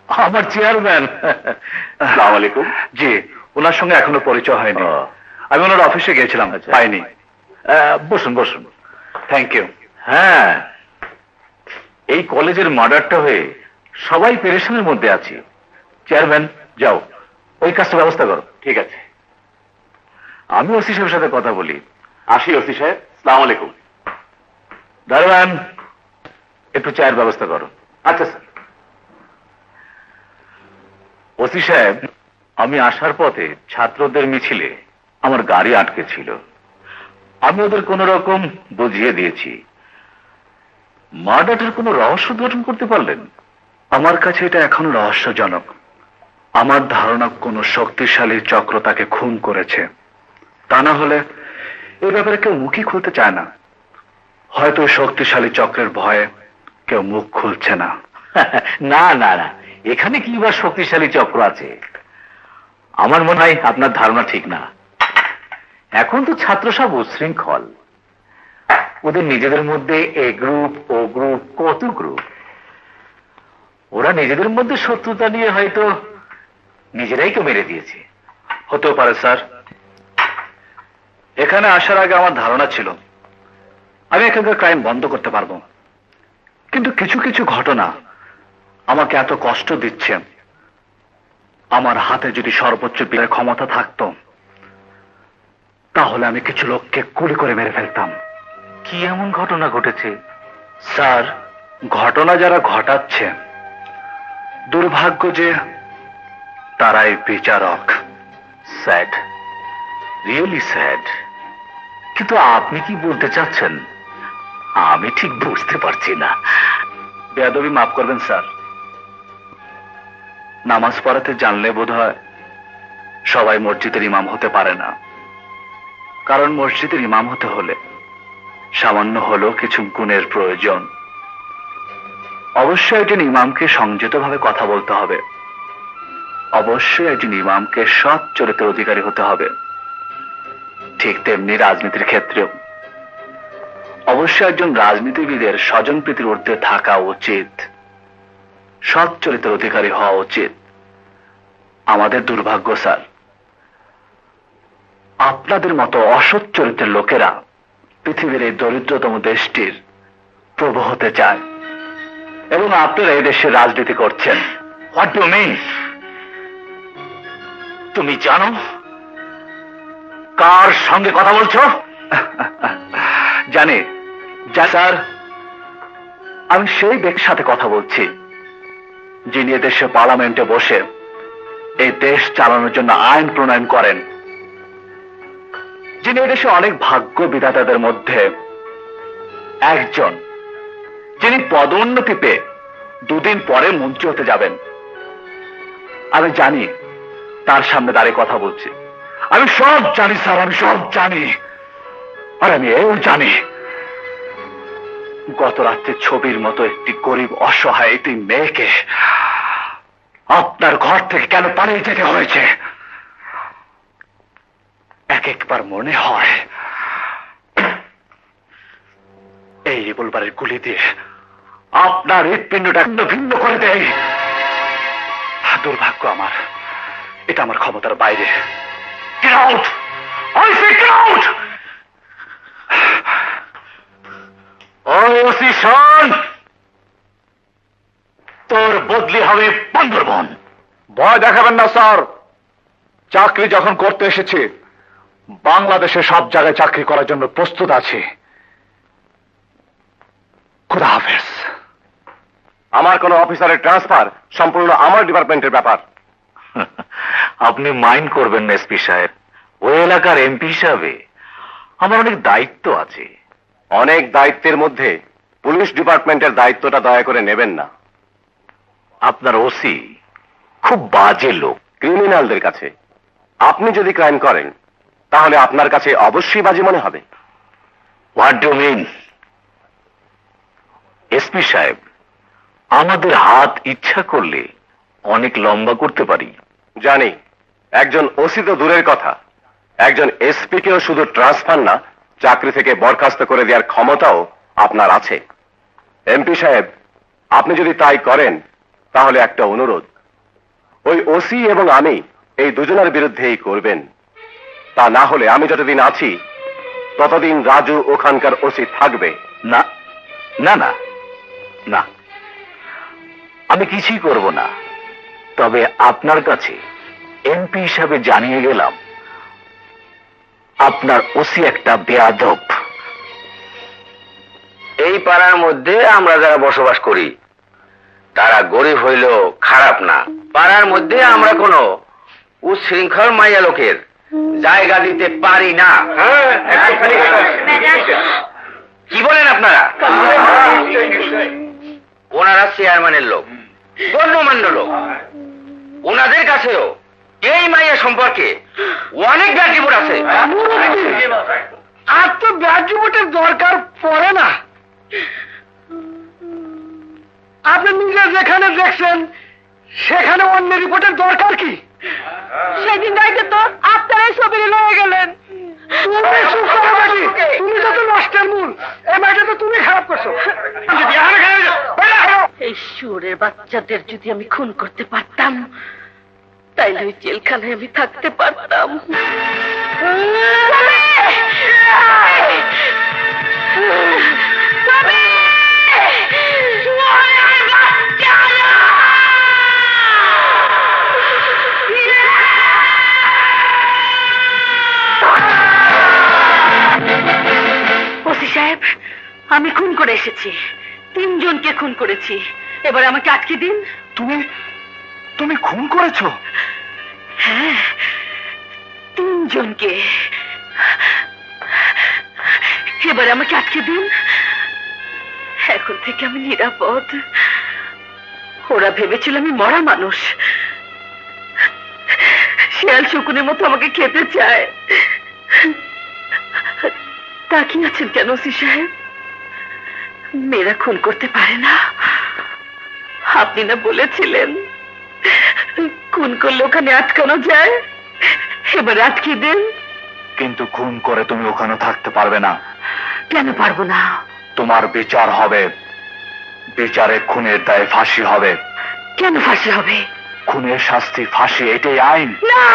Speaker 6: আমার চেয়ারম্যান।
Speaker 2: আসসালামু আলাইকুম।
Speaker 6: জি, ওনার সঙ্গে এখনো পরিচয় হয়নি। আমি ওনার অফিসে গিয়েছিলাম, পাইনি। বসুন বসুন। Thank you. হ্যাঁ, এই কলেজের মার্ডারটা হয়ে সবাই পেরেশানের মধ্যে আছে। চেয়ারম্যান, যাও ওই কাজটা ব্যবস্থা করো।
Speaker 2: ঠিক আছে,
Speaker 6: আমি ওসি সাহেবের সাথে কথা বলি।
Speaker 2: আসি ওসি সাহেব। আসসালামু আলাইকুম।
Speaker 6: দারোয়ান, একটু চায়ের ব্যবস্থা করো।
Speaker 2: আচ্ছা স্যার।
Speaker 6: ওসি সাহেব, আমি আসার পথে ছাত্রদের মিছিলে আমার গাড়ি আটকে ছিল। আমি ওদের কোন রকম বুঝিয়ে দিয়েছি। মার্ডারের কোনো রহস্য উদ্ঘাটন করতে পারলেন? আমার কাছে এটা এখনো রহস্যজনক। আমার ধারণা কোনো শক্তিশালী চক্র তাকে খুন করেছে। তা না হলে এই ব্যাপারে কেউ মুখই খুলতে চায় না। হয়তো শক্তিশালী চক্রের ভয়ে কেউ মুখ খুলছে না। না না না, এখানে কি বা শক্তিশালী চক্র আছে? আমার মনে হয় আপনার ধারণা ঠিক না। এখন তো ছাত্র সব উচ্ছৃঙ্খল। ওদের নিজেদের মধ্যে এ গ্রুপ, ও গ্রুপ, কত গ্রুপ। ওরা নিজেদের মধ্যে শত্রুতা নিয়ে হয়তো নিজেরাই কেউ মেরে দিয়েছে। হতেও পারে স্যার। এখানে আসার আগে আমার ধারণা ছিল আমি এখানকার ক্রাইম বন্ধ করতে পারবো, কিন্তু কিছু কিছু ঘটনা আমাকে এত কষ্ট দিচ্ছে। আমার হাতে যদি সর্বোচ্চ বিচারের ক্ষমতা থাকতো তাহলে আমি কিছু লোককে গুলি করে মেরে ফেলতাম। কি এমন ঘটনা ঘটেছে? স্যার, ঘটনা যারা ঘটাচ্ছে দুর্ভাগ্য যে তারাই বিচারক। Sad, really sad. কিন্তু আপনি কি বলতে চাচ্ছেন আমি ঠিক বুঝতে পারছি না। বেয়াদবি মাফ করবেন স্যার। নামাজ পড়াতে জানলে বোধহয় সবাই মসজিদের ইমাম হতে পারে না। কারণ মসজিদের ইমাম হতে হলে সামান্য হলেও কিছু গুণের প্রয়োজন। অবশ্যই একজন ইমামকে সংযতভাবে কথা বলতে হবে। অবশ্যই একজন ইমামকে সৎ চরিত্রের অধিকারী হতে হবে। ঠিক তেমনি রাজনীতির ক্ষেত্রেও অবশ্যই একজন রাজনীতিবিদের স্বজনপ্রীতির ঊর্ধ্বে থাকা উচিত, সৎ চরিত্রের অধিকারী হওয়া উচিত। আমাদের দুর্ভাগ্য স্যার, আপনাদের মতো অসৎ চরিত্রের লোকেরা পৃথিবীর এই দরিদ্রতম দেশটির প্রভু হতে চায় এবং আপনারা এই দেশে রাজনীতি করছেন। What do mean? তুমি জানো কার সঙ্গে কথা বলছো? জানি স্যার, আমি সেই ব্যক্তির সাথে কথা বলছি যিনি দেশে পার্লামেন্টে বসে এই দেশ চালানোর জন্য আইন প্রণয়ন করেন, যিনি দেশে অনেক ভাগ্য বিধাতাদের মধ্যে একজন, যিনি পদোন্নতি পেয়ে দুদিন পরে মন্ত্রী হতে যাবেন। আমি জানি তার সামনে দাঁড়িয়ে কথা বলছি। আমি সব জানি স্যার, আমি সব জানি। আর আমি এও জানি গত রাত্রে ছবির মতো একটি গরিব অসহায় একটি মেয়েকে আপনার ঘর থেকে কেন পালিয়ে যেতে হয়েছে। এক একবার মনে হয় এই রিভলভারের গুলি দিয়ে আপনার হৃৎপিণ্ডটা ভিন্ন করে দেয়। দুর্ভাগ্য আমার, এটা আমার ক্ষমতার বাইরে। Get out! I say get out! OC শোন, তোর বদলি হবে বান্দরবন।
Speaker 3: ভয় দেখাবেন না স্যার, চাকরি যখন করতে এসেছি বাংলাদেশে সব জায়গায় চাকরি করার জন্য প্রস্তুত আছি। খোদা হাফেজ।
Speaker 5: আমার কোন অফিসারের ট্রান্সফার সম্পূর্ণ আমার ডিপার্টমেন্টের ব্যাপার।
Speaker 6: আপনি মাইন্ড করবেন না এসপি সাহেব, ওই এলাকার এমপি হিসাবে আমার অনেক দায়িত্ব আছে।
Speaker 5: অনেক দায়িত্বের মধ্যে পুলিশ ডিপার্টমেন্টের দায়িত্বটা দয়া করে নেবেন না।
Speaker 6: আপনার ওসি খুব বাজে লোক।
Speaker 5: ক্রিমিনালদের কাছে আপনি যদি ক্রাইম করেন তাহলে আপনার কাছে অবশ্যই বাজে মনে হবে।
Speaker 6: What do mean? এসপি সাহেব, আমাদের হাত ইচ্ছা করলে অনেক লম্বা করতে পারি।
Speaker 5: জানি, একজন ওসি তো দূরের কথা, একজন এসপি কেও শুধু ট্রান্সফার না, চাকরি থেকে বরখাস্ত করে দেওয়ার ক্ষমতাও আপনার আছে। এমপি সাহেব, আপনি যদি তাই করেন তাহলে একটা অনুরোধ, ওই ওসি এবং আমি এই দুজনের বিরুদ্ধেই করবেন। তা না হলে আমি যতদিন আছি ততদিন রাজু ওখানকার ওসি থাকবে
Speaker 6: না। না না না, আমি কিছুই করব না। তবে আপনার কাছে এমপি হিসাবে জানিয়ে গেলাম, আপনার ওসি একটা বেয়াদব।
Speaker 2: এই পাড়ার মধ্যে আমরা যারা বসবাস করি তারা গরিব হইলেও খারাপ না। পাড়ার মধ্যে আমরা কোনো উচ্ছৃঙ্খল মাইয়া লোকের জায়গা দিতে পারি না। কি বলেন আপনারা? ওনারা চেয়ারম্যানের লোক, গণ্যমান্য লোক, ওনাদের কাছেও এই মাইয়া সম্পর্কে অনেক ব্যাড রিপোর্ট আছে।
Speaker 7: আর তো ব্যাড রিপোর্টের দরকার পড়ে না। আপনি নিজে যেখানে দেখছেন সেখানে অন্য রিপোর্টের দরকার কি?
Speaker 1: সেদিন রাইতে তো আপনারাই ছবি লয়ে গেলেন।
Speaker 7: তুমি যত নষ্টের মূল, এই মাইটা তো তুমি খারাপ করছো।
Speaker 1: এই শুয়োরের বাচ্চাদের যদি আমি খুন করতে পারতাম তাইলে ওই জেলখানায় আমি থাকতে পারতাম। ওসি সাহেব, আমি খুন করে এসেছি, 3 জনকে খুন করেছি। এবার আমাকে আটকে দিন।
Speaker 6: তুমি খুন করেছো?
Speaker 1: হ্যাঁ, 3 জনকে। এবার আমাকে আটকে দিন। এখন থেকে আমি নিরাপদ। ওরা ভেবেছিল আমি মরা মানুষ, শিয়াল শকুনের মতো আমাকে খেতে চায়। তাকিয়ে আছেন কেন ওসি সাহেব? মেয়েরা খুন করতে পারে না। আপনি না বলেছিলেন খুন করলে ওখানে আটকানো যায়? এবার আটকে দেন।
Speaker 6: কিন্তু খুন করে তুমি ওখানে থাকতে পারবে না।
Speaker 1: কেন পারবো না?
Speaker 6: তোমার বিচার হবে, বিচারে খুনের দায়ে ফাঁসি হবে।
Speaker 1: কেন ফাঁসি হবে?
Speaker 6: খুনের শাস্তি ফাঁসি, এটাই আইন।
Speaker 1: না,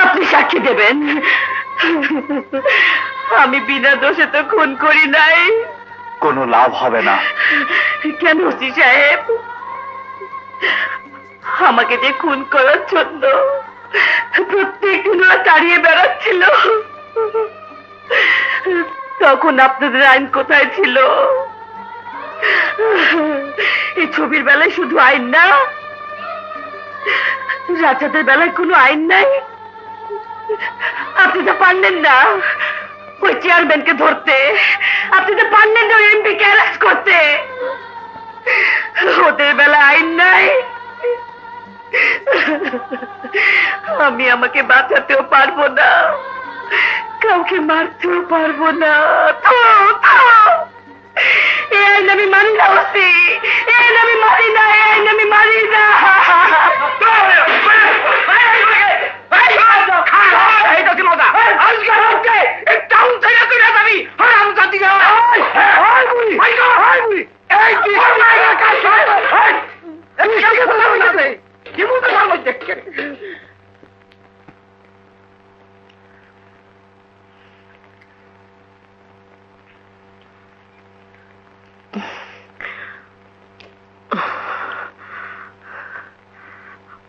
Speaker 1: আপনি সাক্ষী দেবেন আমি বিনা দোষে তো খুন করি নাই।
Speaker 6: কোনো লাভ হবে না।
Speaker 1: কেন ওসি সাহেব? আমাকে যে খুন করার জন্য প্রত্যেকদিন ওরা তাড়িয়ে বেড়াচ্ছিল, তখন আপনাদের আইন কোথায় ছিল? এই ছবির বেলায় শুধু আইন না, রাজাদের বেলায় কোনো আইন নাই। আপনি তো পারলেন না ওই চেয়ারম্যানকে ধরতে, আপনি তো পারলেন না ওই এমপিকে অ্যারেস্ট করতে। ওদের বেলায় আইন নাই, আমি আমাকে বাঁচাতেও পারবো না, কাউকে মারতেও পারবো না। এই আইন আমি মানি না, ওসি। এই আইন আমি মানি না, এই আইন আমি মানি না।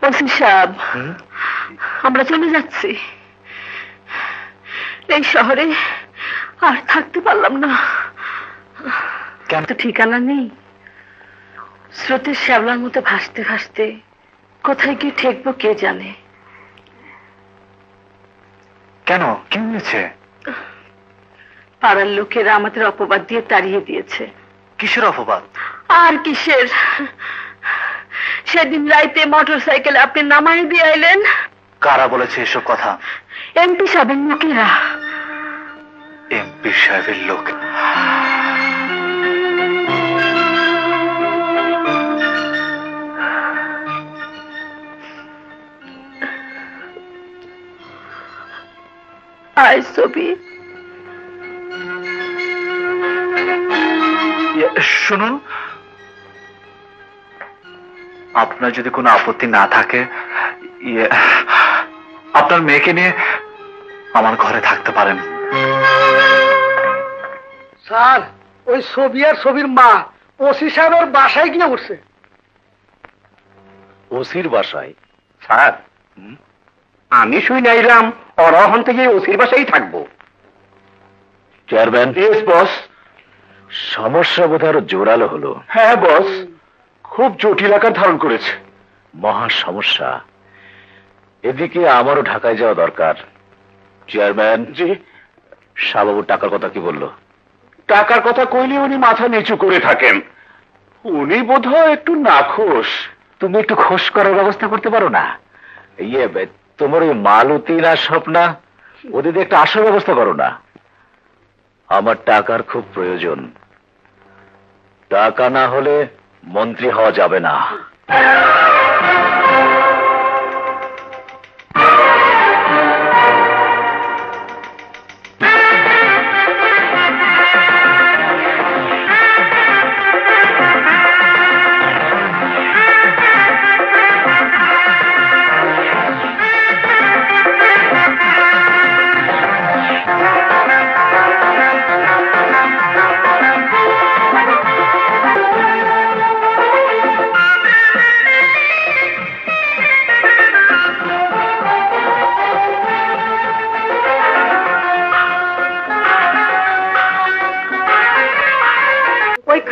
Speaker 1: ওসি সাহেব, আমরা চলে যাচ্ছি। এই শহরে আর থাকতে পারলাম না। কেন তো ঠিকানা নেই, স্রোতের শ্যাবলার মতো ভাসতে ভাসতে কোথায় গিয়ে ঠেকবো কে জানে।
Speaker 6: কেন, কি হয়েছে?
Speaker 1: পাড়ার লোকেরা আমাদের অপবাদ দিয়ে তাড়িয়ে দিয়েছে।
Speaker 6: কিসের অপবাদ?
Speaker 1: আর কিসের, সেদিন রাইতে মোটর সাইকেলে আপনি নামাই দিয়ে আইলেন।
Speaker 6: কারা বলেছে এসব কথা?
Speaker 1: এমপি সাহেবের লোকেরা।
Speaker 6: এমপি সাহেবের লোক?
Speaker 1: আয় ছবি।
Speaker 6: শুনুন, আপনার যদি কোনো আপত্তি না থাকে, আপনার মেয়েকে নিয়ে আমার ঘরে থাকতে পারেন।
Speaker 7: স্যার, ওই ছবি আর ছবির মা ওসি সাহেবের বাসায় গিয়ে উঠছে।
Speaker 2: ওসির বাসায়? স্যার, আমি শুই নাইলাম ওরা ওখান থেকে ওসির বাসায় থাকবো। চেয়ারম্যান। Yes boss. সমস্যা বোধহয় আরো জোরালো হলো। হ্যাঁ বস, খুব জটিল আকার ধারণ করেছে। মহা সমস্যা। এদিকে আমারও ঢাকায় যাওয়া দরকার। চেয়ারম্যান। জি। শাহবাবুর টাকার কথা কি বললো? টাকার কথা কইলে উনি মাথা নিচু করে থাকেন। উনি বোধহয় একটু নাখোশ। তুমি একটু খোশ করার ব্যবস্থা করতে পারো না? তোমার ওই মালতী না স্বপ্না, ওদের একটা আসার ব্যবস্থা করো না। আমার টাকার খুব প্রয়োজন। টাকা না হলে মন্ত্রী হওয়া যাবে না।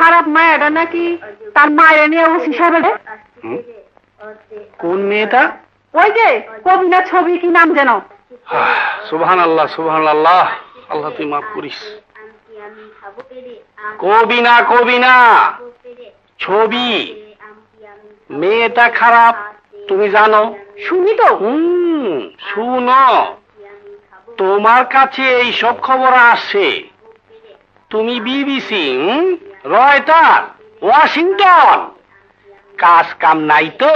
Speaker 1: খারাপ মায়েরা নাকি তার মায়ের নিয়ে ওসি সাহেব।
Speaker 2: কোন মেয়েটা?
Speaker 1: ওই যে কবিনা ছবি, কি নাম যেন?
Speaker 3: সুবহানাল্লাহ, সুবহানাল্লাহ, আল্লাহ তুই মাফ করিস। কবিনা, কবিনা ছবি। মেয়েটা খারাপ, তুমি জানো?
Speaker 1: শুনি তো।
Speaker 3: শুনো, তোমার কাছে এই সব খবর আসে। তুমি বিবিসি, রয়টার, ওয়াশিংটন, কাজ কাম নাই তো,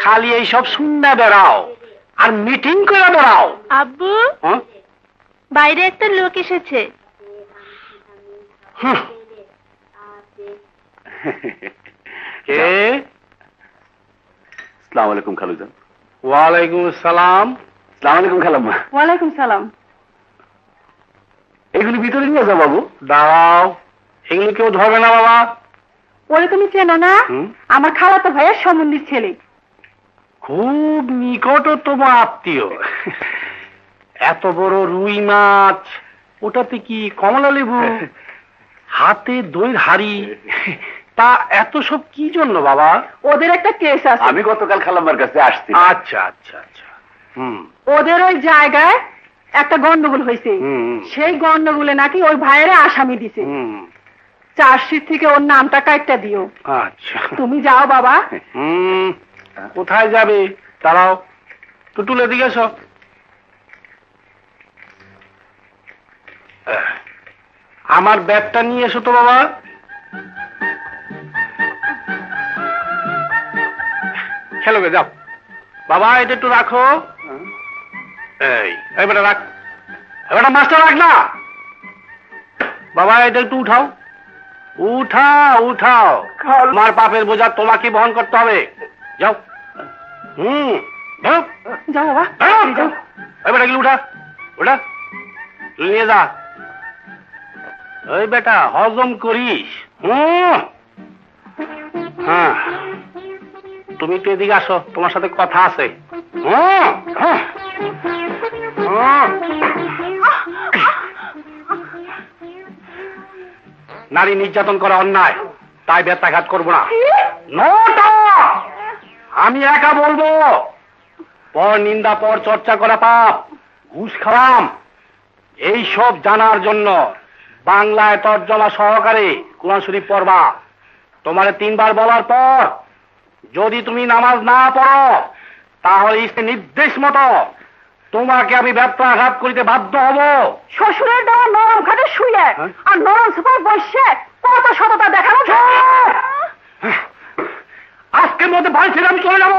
Speaker 3: খালি এই সব শুননা বেড়াও আর মিটিং করে বেড়াও।
Speaker 1: আব্বু, বাইরে একটা লোক এসেছে।
Speaker 3: কে?
Speaker 2: আসসালামু আলাইকুম খালুজান।
Speaker 3: ওয়ালাইকুম আসসালাম।
Speaker 2: আসসালামু আলাইকুম খালাম্মা।
Speaker 1: ওয়ালাইকুম সালাম।
Speaker 2: এগুলি ভিতরে নিয়ে যাও বাবু।
Speaker 3: দাঁড়াও, এগুলো কেউ ধরবে না বাবা।
Speaker 1: ওরে তুমি চেনো না? আমার খালাতো ভাইয়ের সম্বন্ধীর ছেলে।
Speaker 3: খুব নিকটতম আত্মীয়। এত বড় রুই মাছ, ওটাতে কি কমলা লেবু, হাতে দইয়ের হাড়ি, তা এত সব কি জন্য বাবা?
Speaker 1: ওদের একটা কেস আছে।
Speaker 2: আমি গতকাল খালাম্মার কাছে আসছি।
Speaker 3: আচ্ছা আচ্ছা আচ্ছা।
Speaker 1: ওদের ওই জায়গায় একটা গন্ডগোল হয়েছে। সেই গন্ডগোলে নাকি ওই ভাইয়ের আসামি দিছে। চার্জশিট থেকে ওর নামটা কাটটা দিও।
Speaker 3: আচ্ছা,
Speaker 1: তুমি যাও বাবা।
Speaker 5: কোথায় যাবে? দাঁড়াও, টুটুল এদিকে এসো। আমার ব্যাগটা নিয়ে এসো তো বাবা। খেলো গে, যাও বাবা, এটা একটু রাখো। এই বেটা রাখ, এবারটা মাছটা রাখ না বাবা, এটা একটু উঠাও, উঠাও। তোমার পাপের বোঝা তোমাকে বহন করতে হবে। যাও।
Speaker 1: যাও বাবা,
Speaker 5: এবার এগুলো উঠা, নিয়ে যা। ওই বেটা হজম করিস। হ্যাঁ, তুমি একটু এদিকে আসো, তোমার সাথে কথা আছে। নারী নির্যাতন করা অন্যায়, তাই ব্যত্যাঘাত করবো না। আমি একা বলবো, পর নিন্দা পর চর্চা করা পাপ, ঘুষ খাওয়াম, এই সব জানার জন্য বাংলায় তর্জমা সহকারে কুরআন শরীফ পড়বা। তোমারে 3 বার বলার পর যদি তুমি নামাজ না পড়ো, তাহলে নির্দেশ মতো তোমাকে আমি ব্যত্যাঘাত করিতে বাধ্য হব।
Speaker 1: শ্বশুরের দেওয়া নরম খাটে শুয়ে আর নরম সুপার বসে কত সততা দেখানো।
Speaker 5: আজকের মধ্যে বাড়ি ছেড়ে আমি চলে যাবো,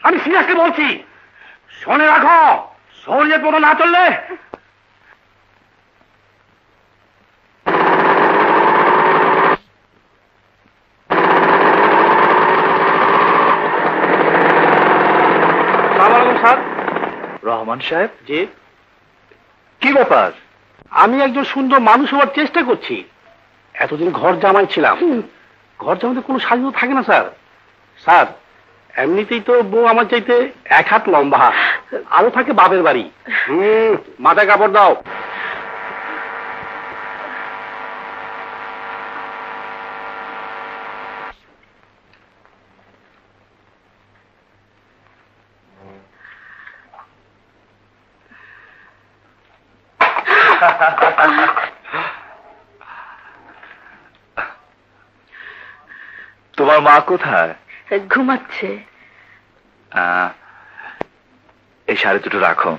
Speaker 5: আমি সিরিয়াসলি বলছি। শুনে রাখো, শরীরের মতো না চললে স্যার।
Speaker 6: রহমান সাহেব,
Speaker 5: জি।
Speaker 6: কি ব্যাপার?
Speaker 5: আমি একজন সুন্দর মানুষ হওয়ার চেষ্টা করছি। এতদিন ঘর জামাই ছিলাম, ঘর জামাইতে কোনো স্বাধীনতা থাকে না স্যার। স্যার, এমনিতেই তো বউ আমার চাইতে 1 হাত লম্বা, আরো থাকে বাপের বাড়ি। মাথায় কাপড় দাও।
Speaker 6: তোমার মা কোথায়?
Speaker 1: ঘুমাচ্ছে।
Speaker 6: এই শাড়ি দুটো রাখো।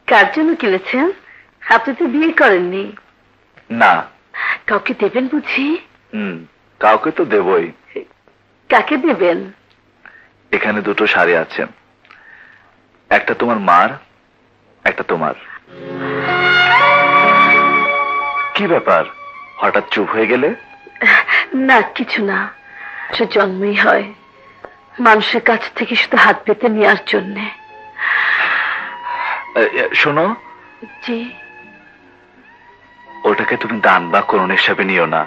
Speaker 1: কার জন্য কিনেছেন? আপনি তো বিয়ে করেননি।
Speaker 6: না।
Speaker 1: কাউকে দেবেন বুঝি?
Speaker 6: কাউকে তো দেবই।
Speaker 1: কাকে দেবেন?
Speaker 6: এখানে দুটো শাড়ি আছে, একটা তোমার মার, একটা তোমার। কি ব্যাপার, হঠাৎ চুপ হয়ে গেলে?
Speaker 1: না, কিছু না। জন্মই হয় মানুষের কাছ থেকে শুধু হাত পেতে নেওয়ার জন্য।
Speaker 6: শোনো।
Speaker 1: জি।
Speaker 6: ওটাকে তুমি দান বা করুণ হিসাবে নিও না।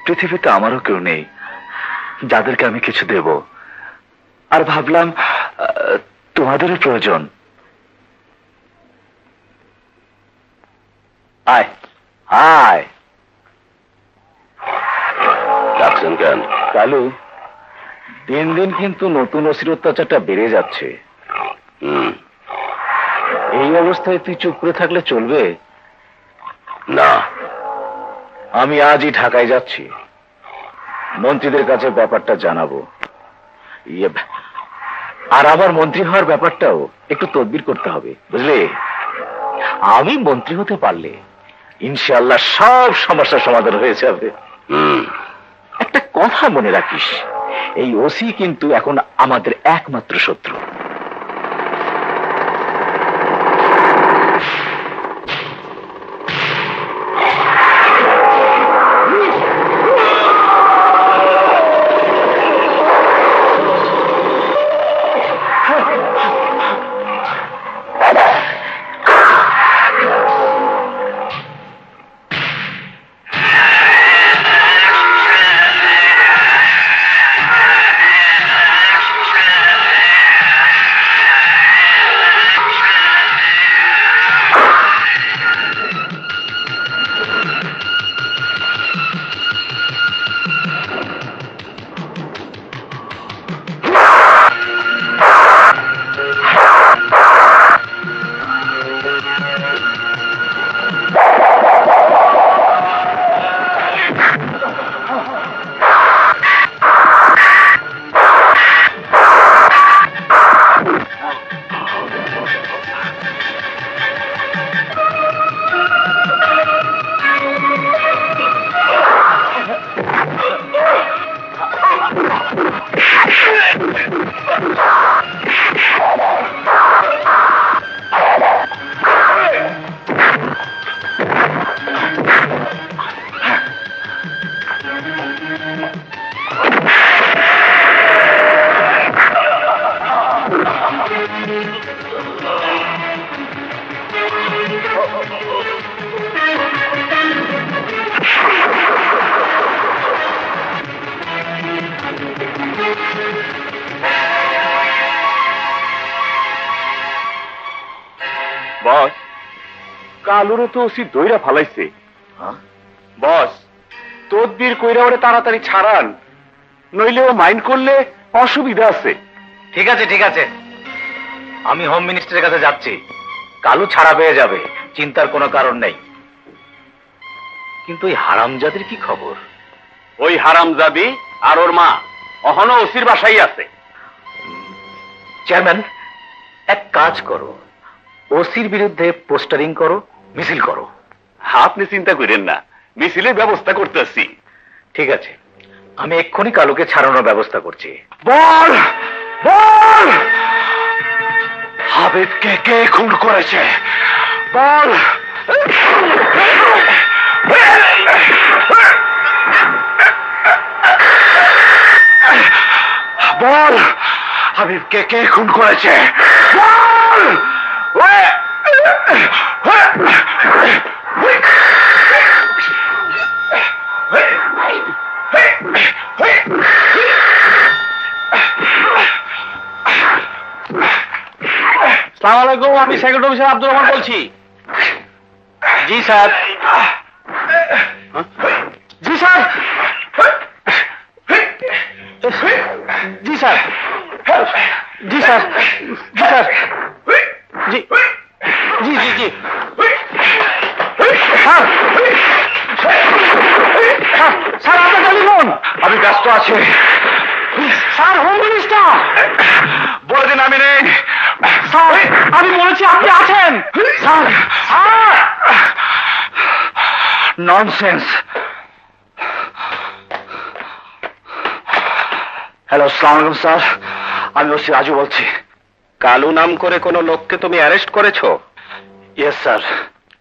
Speaker 6: পৃথিবীতে আমারও কেউ নেই যাদেরকে আমি কিছু দেব। আর ভাবলাম তোমাদেরও প্রয়োজন। আয় আয়।
Speaker 4: ডাকছেন কেন?
Speaker 6: কালু, দিন দিন কিন্তু নতুন অসির অত্যাচারটা বেড়ে যাচ্ছে। এই অবস্থায় তুই চুপ করে থাকলে চলবে
Speaker 4: না।
Speaker 6: আমি আজই ঢাকায় যাচ্ছি, মন্ত্রীদের কাছে ব্যাপারটা জানাবো। আর আমার মন্ত্রী হওয়ার ব্যাপারটাও একটু তদবির করতে হবে, বুঝলে? আমি মন্ত্রী হতে পারলে ইনশাআল্লাহ সব সমস্যার সমাধান হয়ে যাবে। একটা কথা মনে রাখিস, এই ওসি কিন্তু এখন আমাদের একমাত্র শত্রু।
Speaker 3: কালুরে তো ওসি দইরা ফালাইছে। বস, তদবির কইরা ওরে তাড়াতাড়ি ছাড়ান, নইলে ও মাইন্ড করলে অসুবিধা আছে।
Speaker 6: ঠিক আছে ঠিক আছে, আমি হোম মিনিস্টারের কাছে যাচ্ছি, কালু ছাড়া পেয়ে যাবে, চিন্তার কোনো কারণ নেই। কিন্তু ওই হারামজাদির কি খবর?
Speaker 3: ওই হারামজাদি আর ওর মা অহনো ওসির বাসায় আছে।
Speaker 6: চেয়ারম্যান, এক কাজ করো, ওসির বিরুদ্ধে পোস্টারিং করো, মিছিল করো।
Speaker 3: আপনি চিন্তা করেন না, মিছিলের ব্যবস্থা করতেছি।
Speaker 6: ঠিক আছে, আমি এক্ষুনি কালুকে ছাড়ানোর ব্যবস্থা করছি।
Speaker 3: বল বল, হাবিবকে কে খুন করেছে? বল। বল, হাবিবকে কে খুন করেছে? বল।
Speaker 6: আসসালামু আলাইকুম, আমি সেক্রেটারি অফিসার আব্দুর রহমান বলছি। জি স্যার। জি স্যার। জি স্যার। জি স্যার। জি স্যার। জি জি জি জি স্যার। স্যার, আপনার টেলিফোন।
Speaker 3: আমি ব্যস্ত আছি
Speaker 6: স্যার, হোম মিনিস্টার।
Speaker 3: বলে দিন আমি নেই।
Speaker 6: স্যার, আমি বলেছি আপনি আছেন। Sir sir, nonsense. হ্যালো, আসসালামু আলাইকুম স্যার, আমি ওসি রাজু বলছি।
Speaker 3: কালু নাম করে কোনো লোককে তুমি অ্যারেস্ট করেছো?
Speaker 6: Yes sir.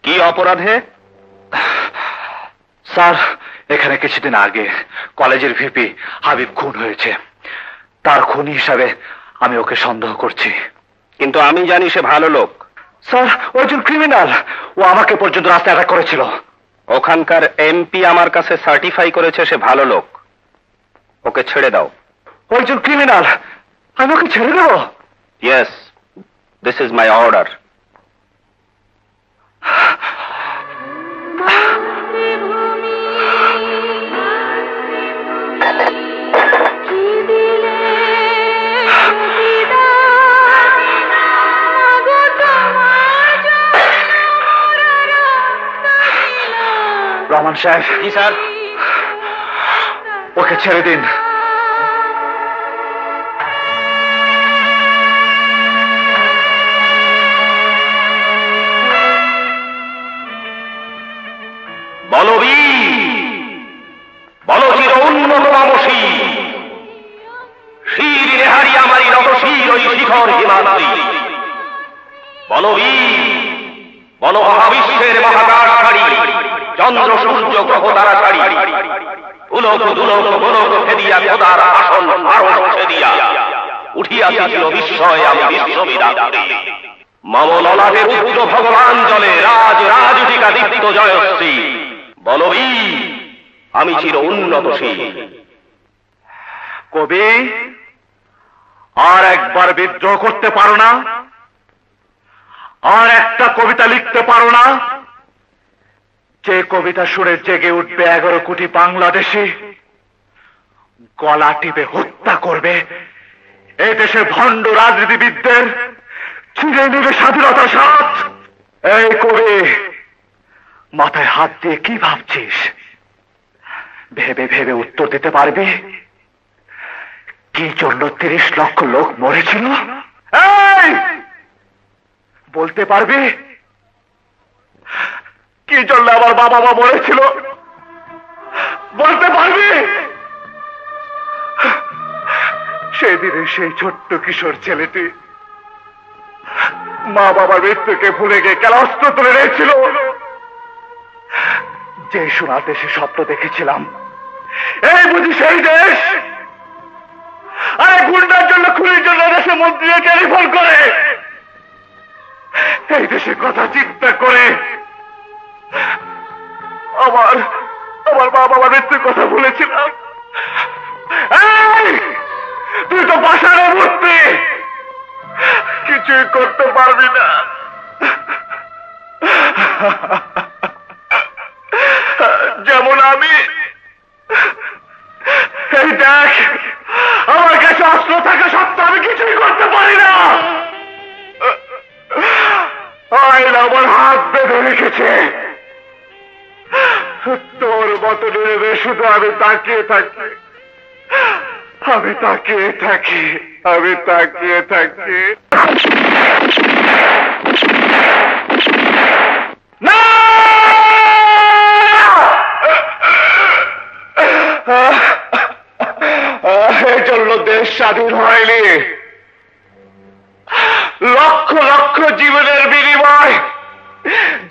Speaker 3: কি অপরাধে?
Speaker 6: স্যার, এখানে কিছুদিন আগে কলেজের ভিপি হাবিব খুন হয়েছে, তার খুনি হিসাবে আমি ওকে সন্দেহ করছি।
Speaker 3: কিন্তু আমি জানি সে ভালো লোক।
Speaker 6: স্যার, ও একজন ক্রিমিনাল, ও আমাকে পর্যন্ত রাস্তায় অ্যাটাক করেছিল।
Speaker 3: ওখানকার এমপি আমার কাছে সার্টিফাই করেছে সে ভালো লোক। ওকে ছেড়ে দাও।
Speaker 6: ও একজন ক্রিমিনাল, আমি ওকে ছেড়ে দেব?
Speaker 3: Yes, this is my order.
Speaker 6: Rahman সাহেব।
Speaker 3: জি স্যার।
Speaker 6: ওকে ছেড়ে দিন।
Speaker 3: বলবি বলো চির উন্নত মামসী, শির নেহারি আমারি রতশীর ওই শিখর হিমাদ্রি। বলবি বলো মহাবিশ্বের মহাকাশ ছাড়ি, চন্দ্র সূর্য গ্রহ তারা ছাড়ি, উলক দুলক গোলক ফেদিয়া খোদার আসন আরশ ছেদিয়া উঠিয়াছিল বিস্ময় আমি বিশ্ববিদাত্রী। মম ললাটে উচ্চ ভগবান জলে রাজ রাজটিকা দীপ্ত জয়শ্রী। বলবি আমি চির উন্নতশীল।
Speaker 6: কবি, আর একবার বিদ্রোহ করতে পারো না? আর একটা কবিতা লিখতে পারো না? যে কবিতা সুরে জেগে উঠবে 11 কোটি বাংলাদেশি, গলা টিপে হত্যা করবে এই দেশে ভণ্ড রাজনীতিবিদদের, ছিঁড়ে নেবে স্বাধীনতার স্বাদ। এই কবি, মাথায় হাত দিয়ে কি ভাবছিস? ভেবে ভেবে উত্তর দিতে পারবি কি জন্য 30 লক্ষ লোক মরেছিল? এই বলতে পারবি কি জন্য আমার বাবা মা মরেছিল? বলতে পারবি? সেদিনে সেই ছোট্ট কিশোর ছেলেটি মা বাবার মৃত্যুকে ভুলে গিয়ে কেন অস্ত্র তুলে নিয়েছিল? যে সোনার দেশে স্বপ্ন দেখেছিলাম, এই বুঝি সেই দেশ? আরে গুন্ডার জন্য, খুনির জন্য দেশে মন্ত্রী টেলিফোন করে এই দেশের কথা চিন্তা করে আমার মা বাবার মৃত্যুর কথা ভুলেছিলাম। তুই তো পাষাণে মূর্তি, কিছুই করতে পারবি না।
Speaker 5: যেমন আমি এই দেখ, আমার কাছে অস্ত্র থাকা সত্ত্বেও আমি কিছুই করতে পারি না। আইন আমার হাত বেঁধে রেখেছে। তোর মতো নেবে শুধু আমি তাকিয়ে থাকি, আমি তাকিয়ে থাকি, আমি তাকিয়ে থাকি। না, এই জন্য দেশ স্বাধীন হয়নি। লক্ষ লক্ষ জীবনের বিনিময়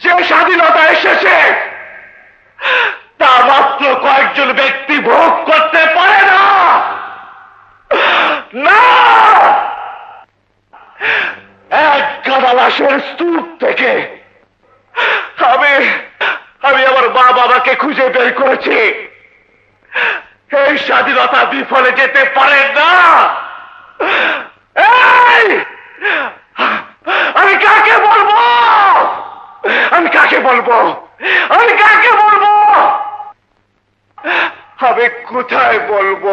Speaker 5: যে স্বাধীনতা এসেছে তা মাত্র কয়েকজন ব্যক্তি ভোগ করতে পারে না। না, এক গাদা লাশের স্তূপ থেকে আমি আমার মা বাবাকে খুঁজে বের করেছি। এই স্বাধীনতা বিফলে যেতে পারে না। আমি কাকে বলবো? আমি কাকে বলবো? আমি কাকে বলবো? আমি কোথায় বলবো?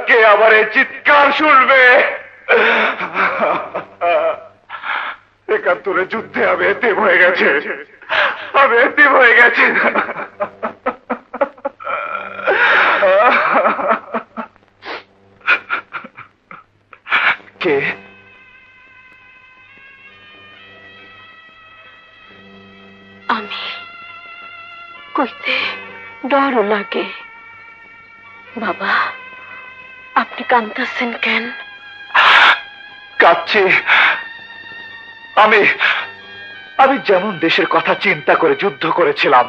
Speaker 5: কে আমার এই চিৎকার শুনবে? একাত্তরে যুদ্ধে আমি এতিম হয়ে গেছে, আমি এতিম হয়ে গেছি। কে?
Speaker 1: আমি কইতে ডরও লাগে। বাবা, আপনি কাঁদতেছেন কেন?
Speaker 5: কাঁদছি। আমি যেমন দেশের কথা চিন্তা করে যুদ্ধ করেছিলাম,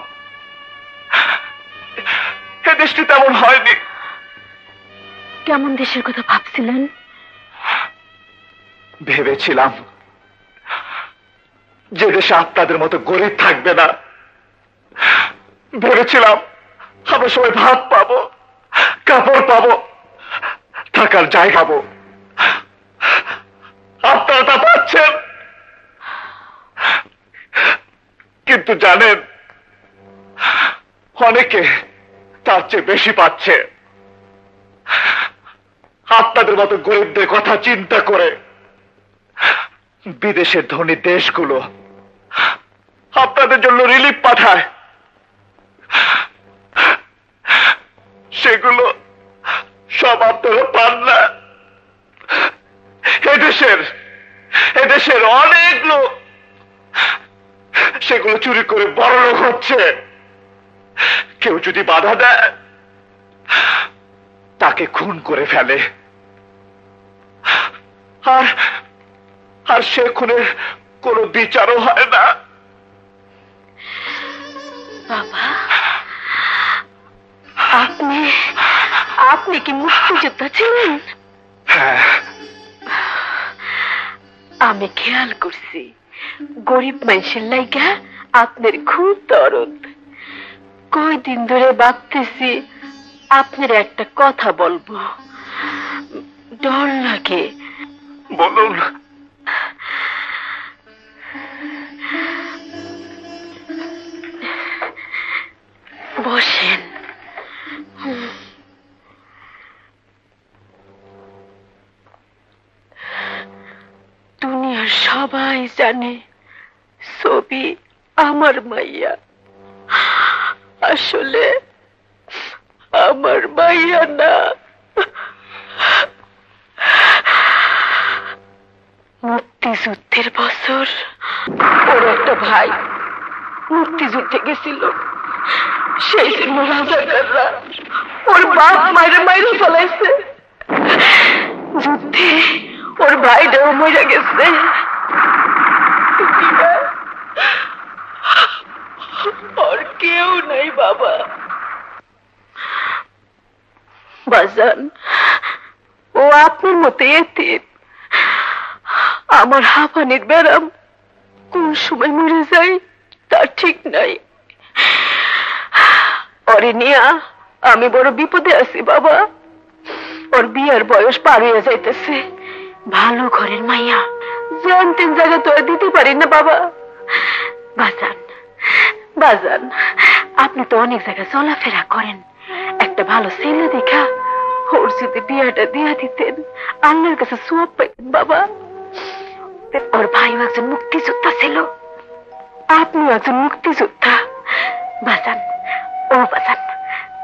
Speaker 5: এ দেশটি তেমন হয়নি।
Speaker 1: কেমন দেশের কথা ভাবছিলেন?
Speaker 5: ভেবেছিলাম যে দেশে আপনাদের মতো গরিব থাকবে না। ভেবেছিলাম আমরা সবাই ভাত পাবো, কাপড় পাবো, থাকার জায়গা পাবো। আপনারা তা পাচ্ছেন, কিন্তু জানেন অনেকে তার চেয়ে বেশি পাচ্ছে। আপনাদের মতো গরিবদের কথা চিন্তা করে বিদেশের ধনী দেশগুলো আপনাদের জন্য রিলিফ পাঠায়, সেগুলো সব আপনারা পান না। এদেশের অনেক লোক সেগুলো চুরি করে বড়লোক হচ্ছে। কেউ যদি বাধা দেয় তাকে খুন করে ফেলে, আর সে খুনের কোনো বিচারও হয় না।
Speaker 1: বাবা, আপনি কি মুক্তিযোদ্ধা ছিলেন?
Speaker 5: হ্যাঁ,
Speaker 1: আমি খেয়াল করছি গরিব মানুষের লাইগা আপনার খুব দরদ। কয়দিন ধরে ভাবতেছি আপনার একটা কথা বলবো, ডর লাগে।
Speaker 5: বলুন।
Speaker 1: বসেন। দুনিয়ার সবাই জানে ছবি আমার মাইয়া, আসলে আমার মাইয়া না। মুক্তিযুদ্ধের বছর ওর একটা ভাই মুক্তিযুদ্ধে গেছিল, সেই জন্য রাজাকাররা ওর বাপ মায়ের মাইরে ফেলাইছে। যুদ্ধে ওর ভাইটাও মরে গেছে। ওর কেউ নাই বাবা। বাজান, ও আপনার মতো এতিম। আমার হাঁপানির ব্যারাম কোন সময় মরে যায় তার ঠিক নাই। ওরে নিয়া আমি বড় বিপদে আছি বাবা। ওর বিয়ার বয়স পার হয়ে যাইতেছে। ভালো ঘরের মাইয়া, জানতেন জায়গা তো আর দিতে পারি না বাবা। বাজান বাজান, আপনি তো অনেক জায়গায় চলাফেরা করেন, একটা ভালো ছেলে দেখা ওর যদি বিয়েটা দিয়া দিতেন, আল্লাহর কাছে সোয়াব পাইতেন বাবা। ওর ভাইও একজন মুক্তিযোদ্ধা ছিল, আপনিও একজন মুক্তিযোদ্ধা। বাজান, ও বাজান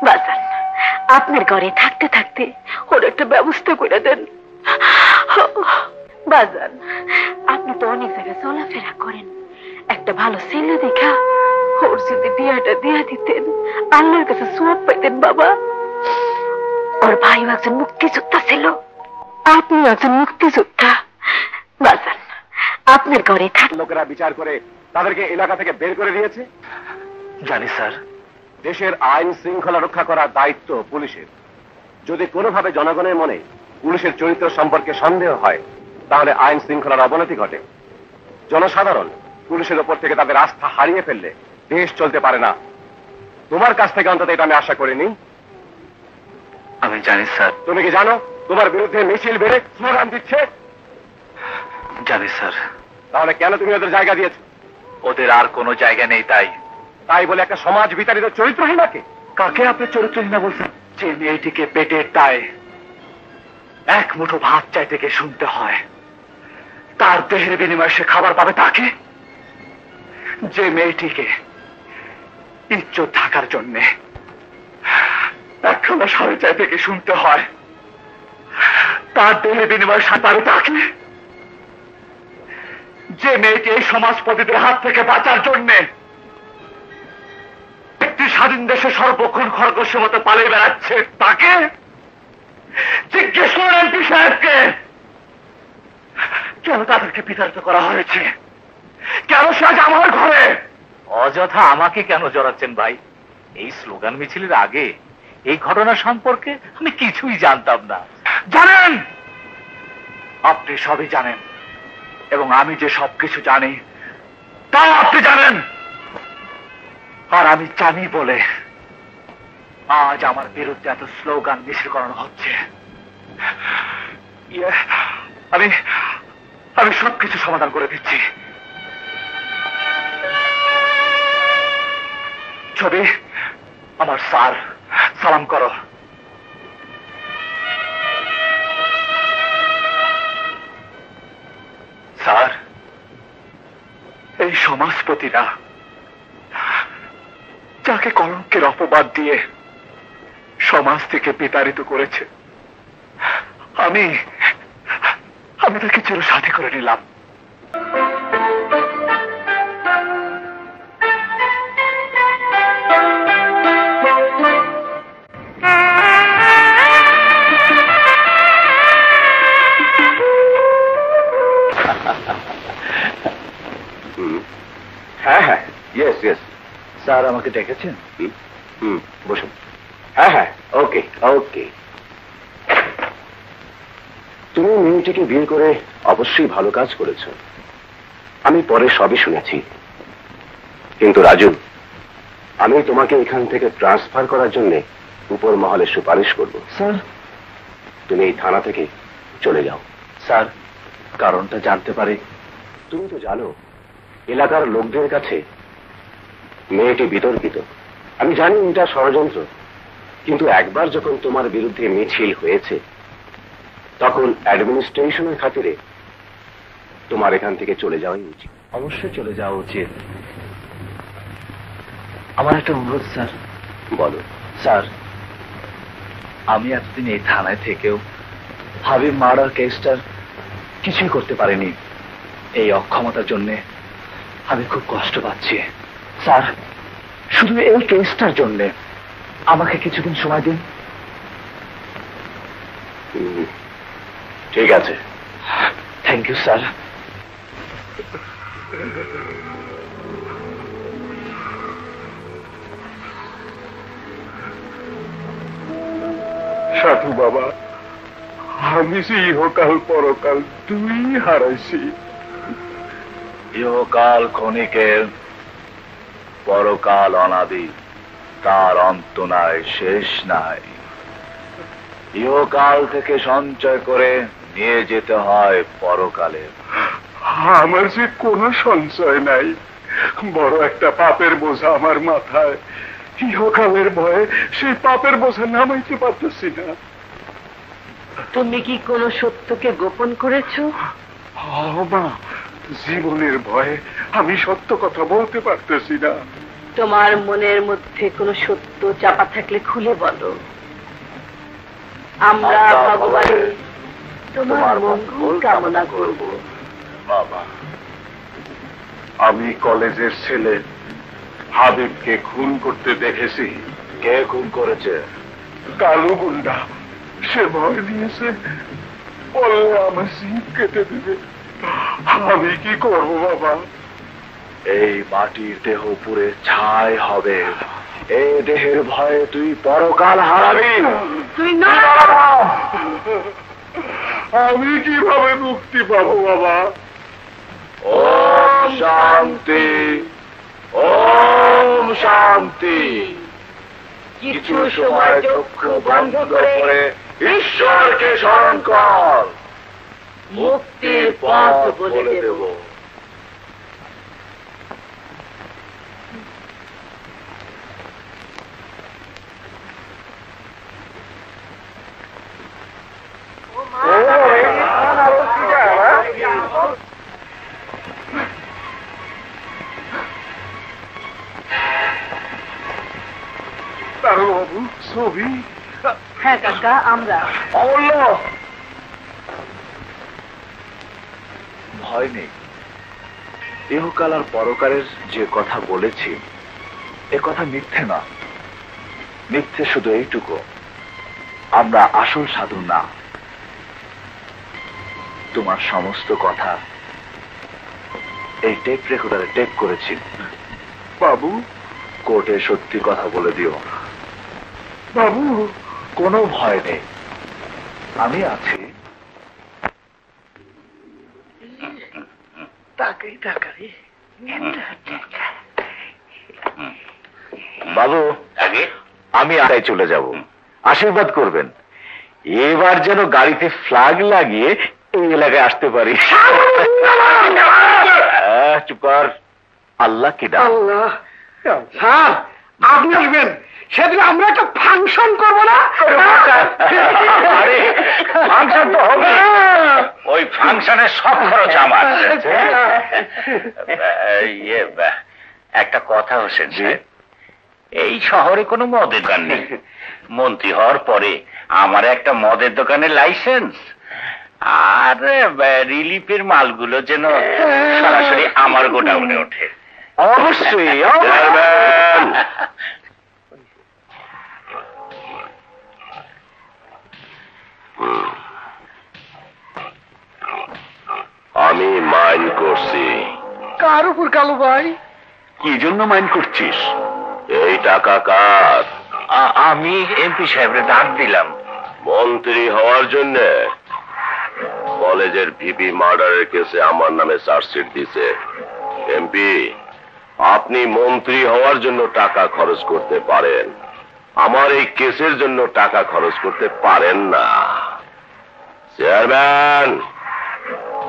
Speaker 1: বাজান, আপনার ঘরে থাকতে থাকতে ওর একটা ব্যবস্থা করে দেন বাজান। আপনি তো অনেক জায়গায় চলাফেরা করেন, একটা ভালো ছেলে দেখা ওর যদি বিয়েটা দিয়া দিতেন, আল্লাহর কাছে সোয়াব পাইতেন বাবা। ওর ভাইও একজন মুক্তিযোদ্ধা ছিল, আপনিও একজন মুক্তিযোদ্ধা। বাজান, আপনার ঘরে থাক।
Speaker 5: লোকেরা বিচার করে তাদেরকে এলাকা থেকে বের করে দিয়েছে।
Speaker 6: জানি স্যার।
Speaker 5: দেশের আইন শৃঙ্খলা রক্ষা করার দায়িত্ব পুলিশের। যদি কোনোভাবে জনগণের মনে পুলিশের চরিত্র সম্পর্কে সন্দেহ হয়, তাহলে আইন শৃঙ্খলার অবনতি ঘটে। জনসাধারণ পুলিশের ওপর থেকে তাদের আস্থা হারিয়ে ফেললে দেশ চলতে পারে না। তোমার কাছ থেকে অন্তত এটা আমি আশা করিনি।
Speaker 6: আমি জানি স্যার।
Speaker 5: তুমি কি জানো তোমার বিরুদ্ধে মিছিল বেড়ে স্লোগান দিচ্ছে?
Speaker 6: জানি স্যার।
Speaker 5: তাহলে কেন তুমি ওদের জায়গা দিয়েছো?
Speaker 6: ওদের আর কোনো জায়গা নেই তাই।
Speaker 5: তাই বলে একটা সমাজ বিতাড়িত চরিত্রহীনাকে?
Speaker 6: কাকে আপনি চরিত্রহীনা বলছেন? যে মেয়েটিকে পেটের দায়ে এক মুঠো ভাত চাইতে গিয়ে শুনতে হয়, তার দেহের বিনিময়ে সে খাবার পাবে তাকে? যে মেয়েটিকে ইজ্জত থাকার জন্যে একখানা সাড়ে চাইতে গিয়ে শুনতে হয়, তার দেহের বিনিময়ে সে পাবে তাকে? যে মেয়েটি এই সমাজপতিদের হাত থেকে বাঁচার জন্যে একটি স্বাধীন দেশে সর্বক্ষণ খরগোশের মতো পালিয়ে বেড়াচ্ছে তাকে? জিজ্ঞেস করেন এমপি সাহেবকে কেন তাদেরকে বিতাড়িত করা হয়েছে, কেন সে আজ আমার ঘরে? অযথা আমাকে কেন জড়াচ্ছেন ভাই? এই স্লোগান মিছিলের আগে এই ঘটনা সম্পর্কে আমি কিছুই জানতাম না। জানেন, আপনি সবই জানেন, এবং আমি যে সবকিছু জানি তাও আপনি জানেন। আর আমি জানি বলে আজ আমার বিরুদ্ধে এত স্লোগান মিছিল করানো হচ্ছে। আমি সবকিছু সমাধান করে দিচ্ছি। ছবি, আমার স্যার, সালাম করো। স্যার, এই সমাজপতিরা যাকে কলঙ্কের অপবাদ দিয়ে সমাজ থেকে বিতাড়িত করেছে, আমি তাকে চিরসাথী করে নিলাম।
Speaker 5: হ্যাঁ হ্যাঁ, ইয়েস ইয়েস।
Speaker 6: স্যার আমাকে ডেকেছেন?
Speaker 5: বসুন। হ্যাঁ হ্যাঁ, ওকে ওকে। তুমি মেয়েটিকে বিয়ে করে অবশ্যই ভালো কাজ করেছো, আমি পরে সবই শুনেছি। কিন্তু রাজু, আমি তোমাকে এখান থেকে ট্রান্সফার করার জন্য উপর মহলে সুপারিশ করব।
Speaker 6: স্যার,
Speaker 5: তুমি এই থানা থেকে চলে যাও।
Speaker 6: স্যার, কারণটা জানতে পারি?
Speaker 5: তুমি তো জানো এলাকার লোকদের কাছে মেয়েটি বিতর্কিত। আমি জানি এটা ষড়যন্ত্র, কিন্তু একবার যখন তোমার বিরুদ্ধে মিছিল হয়েছে, তখন অ্যাডমিনিস্ট্রেশনের খাতিরে তোমার এখান থেকে চলে যাওয়াই উচিত।
Speaker 6: অবশ্যই চলে যাওয়া উচিত। আমার একটা অনুরোধ স্যার।
Speaker 5: বলো।
Speaker 6: স্যার, আমি এতদিন এই থানায় থেকেও হাবিব মার্ডার কেসটার কিছুই করতে পারিনি। এই অক্ষমতার জন্য আমি খুব কষ্ট পাচ্ছি। স্যার, শুধু এই কেসটার জন্য আমাকে কিছুদিন সময় দিন।
Speaker 5: ঠিক আছে।
Speaker 6: Thank you sir.
Speaker 3: সাধু বাবা, আমি যে ইহকাল পরকাল দুই হারাইছি।
Speaker 6: ইহকাল ক্ষণিকের, পরকাল অনাদি, তার অন্ত নাই, শেষ নাই। ইহকাল থেকে সঞ্চয় করে নিয়ে যেতে হয় পরকালে।
Speaker 3: আমার যে কোনো সঞ্চয় নাই। বড় একটা পাপের বোঝা আমার মাথায়, ইহকালের ভয়ে সেই পাপের বোঝা নামাইতে পারতেছি না।
Speaker 1: তুমি কি কোনো সত্যকে গোপন করেছো?
Speaker 3: মা, জীবনের ভয়ে আমি সত্য কথা বলতে পারতেছি না।
Speaker 1: তোমার মনের মধ্যে কোনো সত্য চাপা থাকলে খুলে বলো। আমরা ভগবানের তোমার মঙ্গল কামনা করব।
Speaker 3: বাবা, আমি কলেজের ছেলে হাবিবকে খুন করতে দেখেছি।
Speaker 4: কে খুন করেছে?
Speaker 3: কালো গুন্ডা। সে ভয় দিয়েছে, বললে আমার জিভ কেটে দেবে। আমি কি করব বাবা?
Speaker 4: এই মাটির দেহ পুড়ে ছাই হবে। এই দেহের ভয়ে তুই পরকাল হারাবি।
Speaker 1: তুই না,
Speaker 3: আমি কিভাবে মুক্তি পাবো বাবা?
Speaker 4: ওম শান্তি, ওম শান্তি।
Speaker 1: কিছু সময় চক্ষু বন্ধ করে
Speaker 4: ঈশ্বরকে স্মরণ কর,
Speaker 1: মুক্তির পথ বলে দেব।
Speaker 3: বাবু, ছবি?
Speaker 1: হ্যাঁ কাকা, আমরা।
Speaker 3: অমূল্য,
Speaker 4: ভয় নেই। ইহকাল আর পরকালের যে কথা বলেছি, এ কথা মিথ্যে না। মিথ্যে শুধু এইটুকু, আমরা আসল সাধু না। তোমার সমস্ত কথা এই টেপ রেকর্ডারে টেপ করেছি।
Speaker 3: বাবু,
Speaker 4: কোর্টে সত্যি কথা বলে দিও।
Speaker 3: বাবু,
Speaker 4: কোনো ভয় নেই, আমি আছি। বাবু, আমি আগে চলে যাব, আশীর্বাদ করবেন। এবার যেন গাড়িতে ফ্ল্যাগ লাগিয়ে এই এলাকায় আসতে পারি। চুপ কর, আল্লাহ কি ডাক।
Speaker 7: স্যার, আপনি আসবেন সেদিন আমরা একটা ফাংশন করবো না?
Speaker 2: আরে ফাংশন তো হবে, ওই ফাংশনের সব খরচ আমার। একটা কথা হোসেন সাহেব, এই শহরে কোনো মদের দোকান নেই। মন্ত্রী হওয়ার পরে আমার একটা মদের দোকানের লাইসেন্স, আর রিলিফের মালগুলো যেন সরাসরি আমার গোডাউনে ওঠে।
Speaker 4: অবশ্যই।
Speaker 5: আমি মাইন্ড করছি।
Speaker 7: কার উপর কালু ভাই?
Speaker 5: কি জন্য মাইন্ড করছিস? এই টাকা কার?
Speaker 2: আমি এমপি সাহেবের ডাক দিলাম।
Speaker 5: মন্ত্রী হওয়ার জন্য? কলেজের ভিপি মার্ডারের কেসে আমার নামে চার্জশিট দিছে। এমপি, আপনি মন্ত্রী হওয়ার জন্য টাকা খরচ করতে পারেন, আমার এই কেসের জন্য টাকা খরচ করতে পারেন না। চেয়ারম্যান,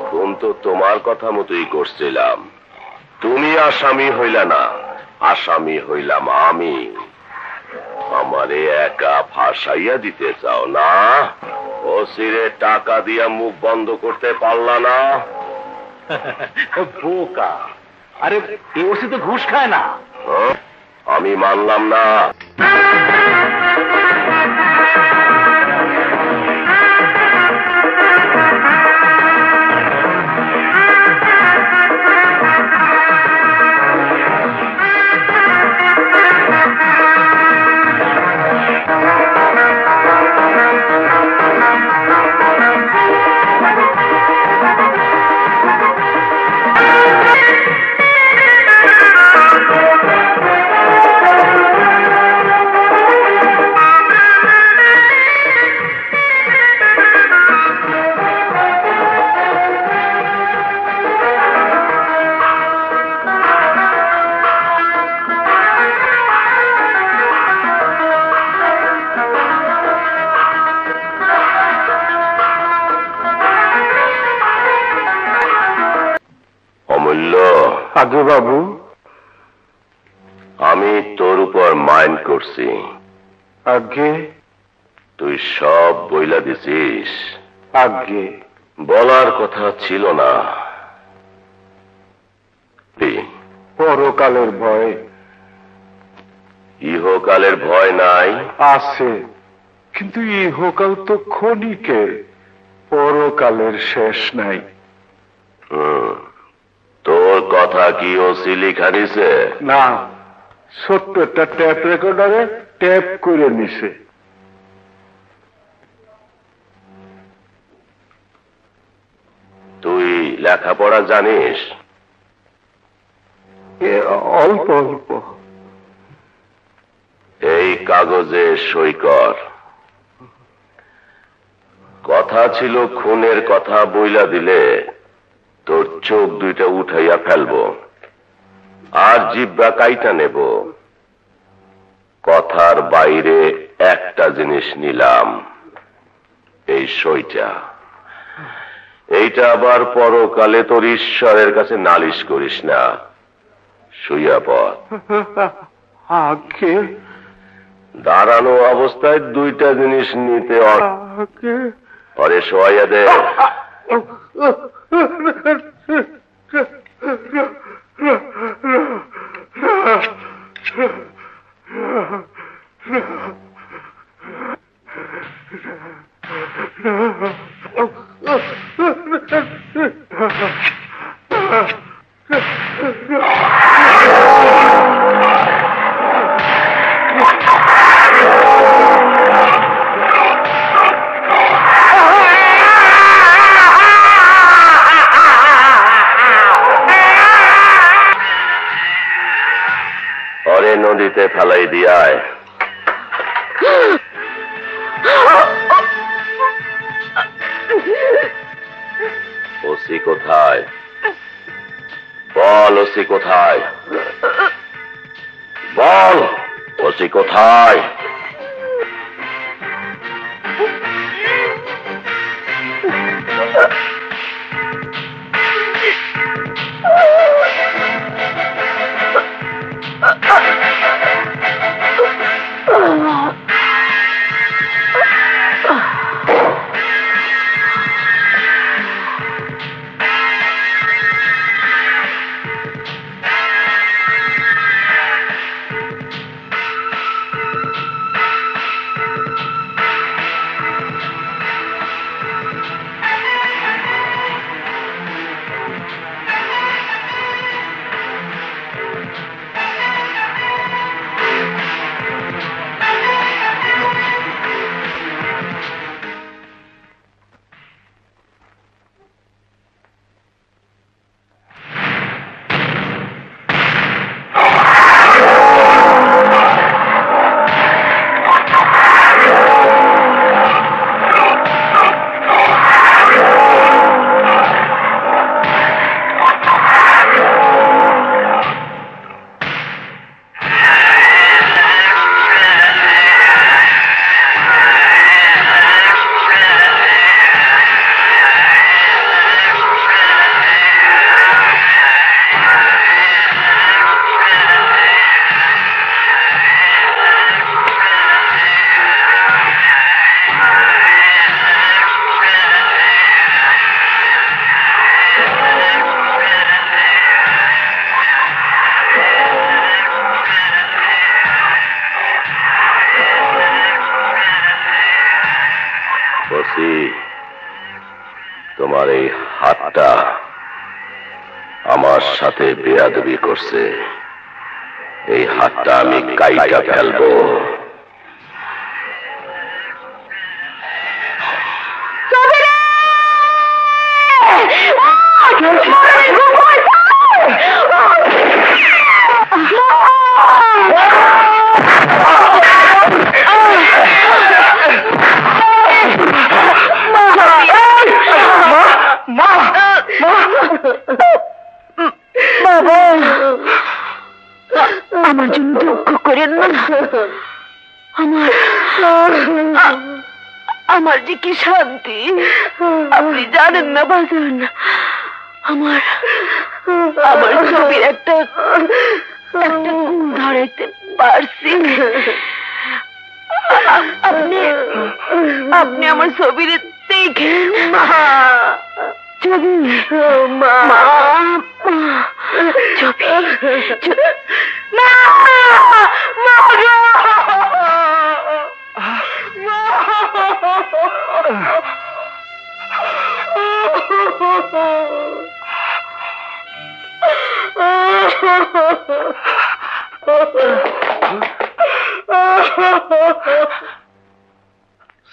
Speaker 5: খুন তো তোমার কথা মতোই করছিলাম। তুমি আসামি হইলা না, আসামি হইলাম আমি। আমারে একা ফাঁসাইয়া দিতে চাও না? ওসিরে টাকা দিয়া মুখ বন্ধ করতে পারলা না?
Speaker 2: বোকা, আরে এই ওসি তো ঘুষ খায় না।
Speaker 5: আমি মানলাম না।
Speaker 3: আগে বাবু,
Speaker 4: পর মাইন্ড করছি।
Speaker 3: আগে
Speaker 4: তুই সব বইলা দিছিস।
Speaker 3: আগে
Speaker 4: বলার কথা ছিল না।
Speaker 3: পরকালের ভয়
Speaker 4: ইহকালের ভয় নাই?
Speaker 3: আছে, কিন্তু ইহকাল তো ক্ষণিকের, পরকালের শেষ নাই।
Speaker 4: তোর কথা কি ওসি লিখা দিছে?
Speaker 3: না, ছোট্ট একটা ট্যাপ রেকর্ডারে ট্যাপ করে নিছে।
Speaker 4: তুই লেখাপড়া জানিস?
Speaker 3: অল্প অল্প।
Speaker 4: এই কাগজে সই কর। কথা ছিল খুনের কথা বইলা দিলে তোর চোখ দুইটা উঠাইয়া ফেলবো আর জিব্বা কাইটা নেব। কথার বাইরে একটা জিনিস নিলাম, এই সইটা। এইটা আবার পরকালে তোর ঈশ্বরের কাছে নালিশ করিস না। শুইয়া পর।
Speaker 3: আগে
Speaker 4: দাঁড়ানো অবস্থায় দুইটা জিনিস নিতে পরে শোয়াইয়া দে। পরে নদীতে ফেলাই দিয়ায়। ওসি কোথায়? বল ওসি কোথায়? বল ওসি কোথায়? তোমার এই হাতটা আমার সাথে বেয়াদবি করছে। এই হাতটা আমি কাইটা ফেলবো।
Speaker 1: বাবা, আমার জন্য দুঃখ করেন না। আমার যে কি শান্তি আপনি জানেন না বাজান। আমার ছবির একটা কুল ধরাইতে পারছি। আপনি আপনি আমার ছবির দেখেন। ছবি ছবি না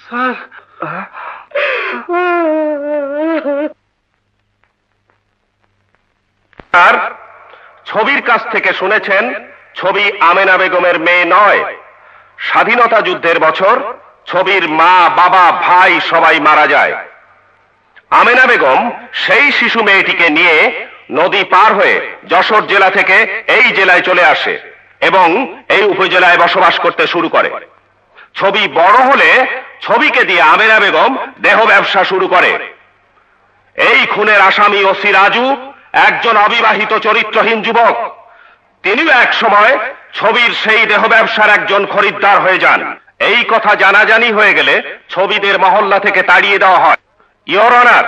Speaker 3: স্যার,
Speaker 5: আর ছবির কাছ থেকে শুনেছেন ছবি আমেনা বেগমের মেয়ে নয়। স্বাধীনতা যুদ্ধের বছর ছবির মা, বাবা, ভাই সবাই মারা যায়। আমেনা বেগম সেই শিশু মেয়েটিকে নিয়ে নদী পার হয়ে যশোর জেলা থেকে এই জেলায় চলে আসে এবং এই উপজেলায় বসবাস করতে শুরু করে। ছবি বড় হলে ছবিকে দিয়ে আমেনা বেগম দেহ ব্যবসা শুরু করে। এই খুনের আসামি ওসি রাজু একজন অবিবাহিত চরিত্রহীন যুবক। তিনিও এক সময় ছবির সেই দেহ ব্যবসার একজন খরিদ্দার হয়ে যান। এই কথা জানাজানি হয়ে গেলে ছবিদের মহল্লা থেকে তাড়িয়ে দেওয়া হয়। ইওর অনার,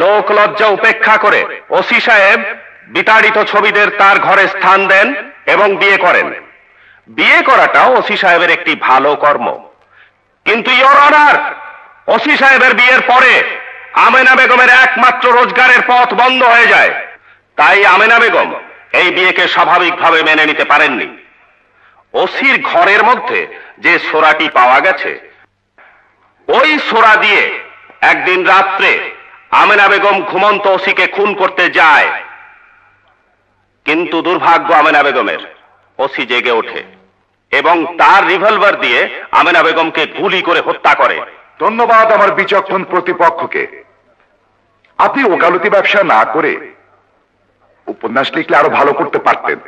Speaker 5: লোক লজ্জা উপেক্ষা করে ওসি সাহেব বিতাড়িত ছবিদের তার ঘরে স্থান দেন এবং বিয়ে করেন। বিয়ে করাটাও ওসি সাহেবের একটি ভালো কর্ম। কিন্তু ইওর অনার, ওসি সাহেবের বিয়ের পরে আমেনা বেগমের একমাত্র রোজগারের পথ বন্ধ হয়ে যায়। তাই আমেনা বেগম এই বিয়েকে স্বাভাবিকভাবে মেনে নিতে পারেননি। ওসির ঘরের মধ্যে যে সোরাটি পাওয়া গেছে, ওই সোরা দিয়ে একদিন রাত্রে আমেনা বেগম ঘুমন্ত ওসিকে খুন করতে যায়। কিন্তু দুর্ভাগ্য আমেনা বেগমের, ওসি জেগে ওঠে এবং তার রিভলভার দিয়ে আমেনা বেগমকে গুলি করে হত্যা করে।
Speaker 8: ধন্যবাদ আমার বিচক্ষণ প্রতিপক্ষকে। আপনি ওকালতি ব্যবসা না করে উপন্যাস লিখলে আরো ভালো করতে পারতেন।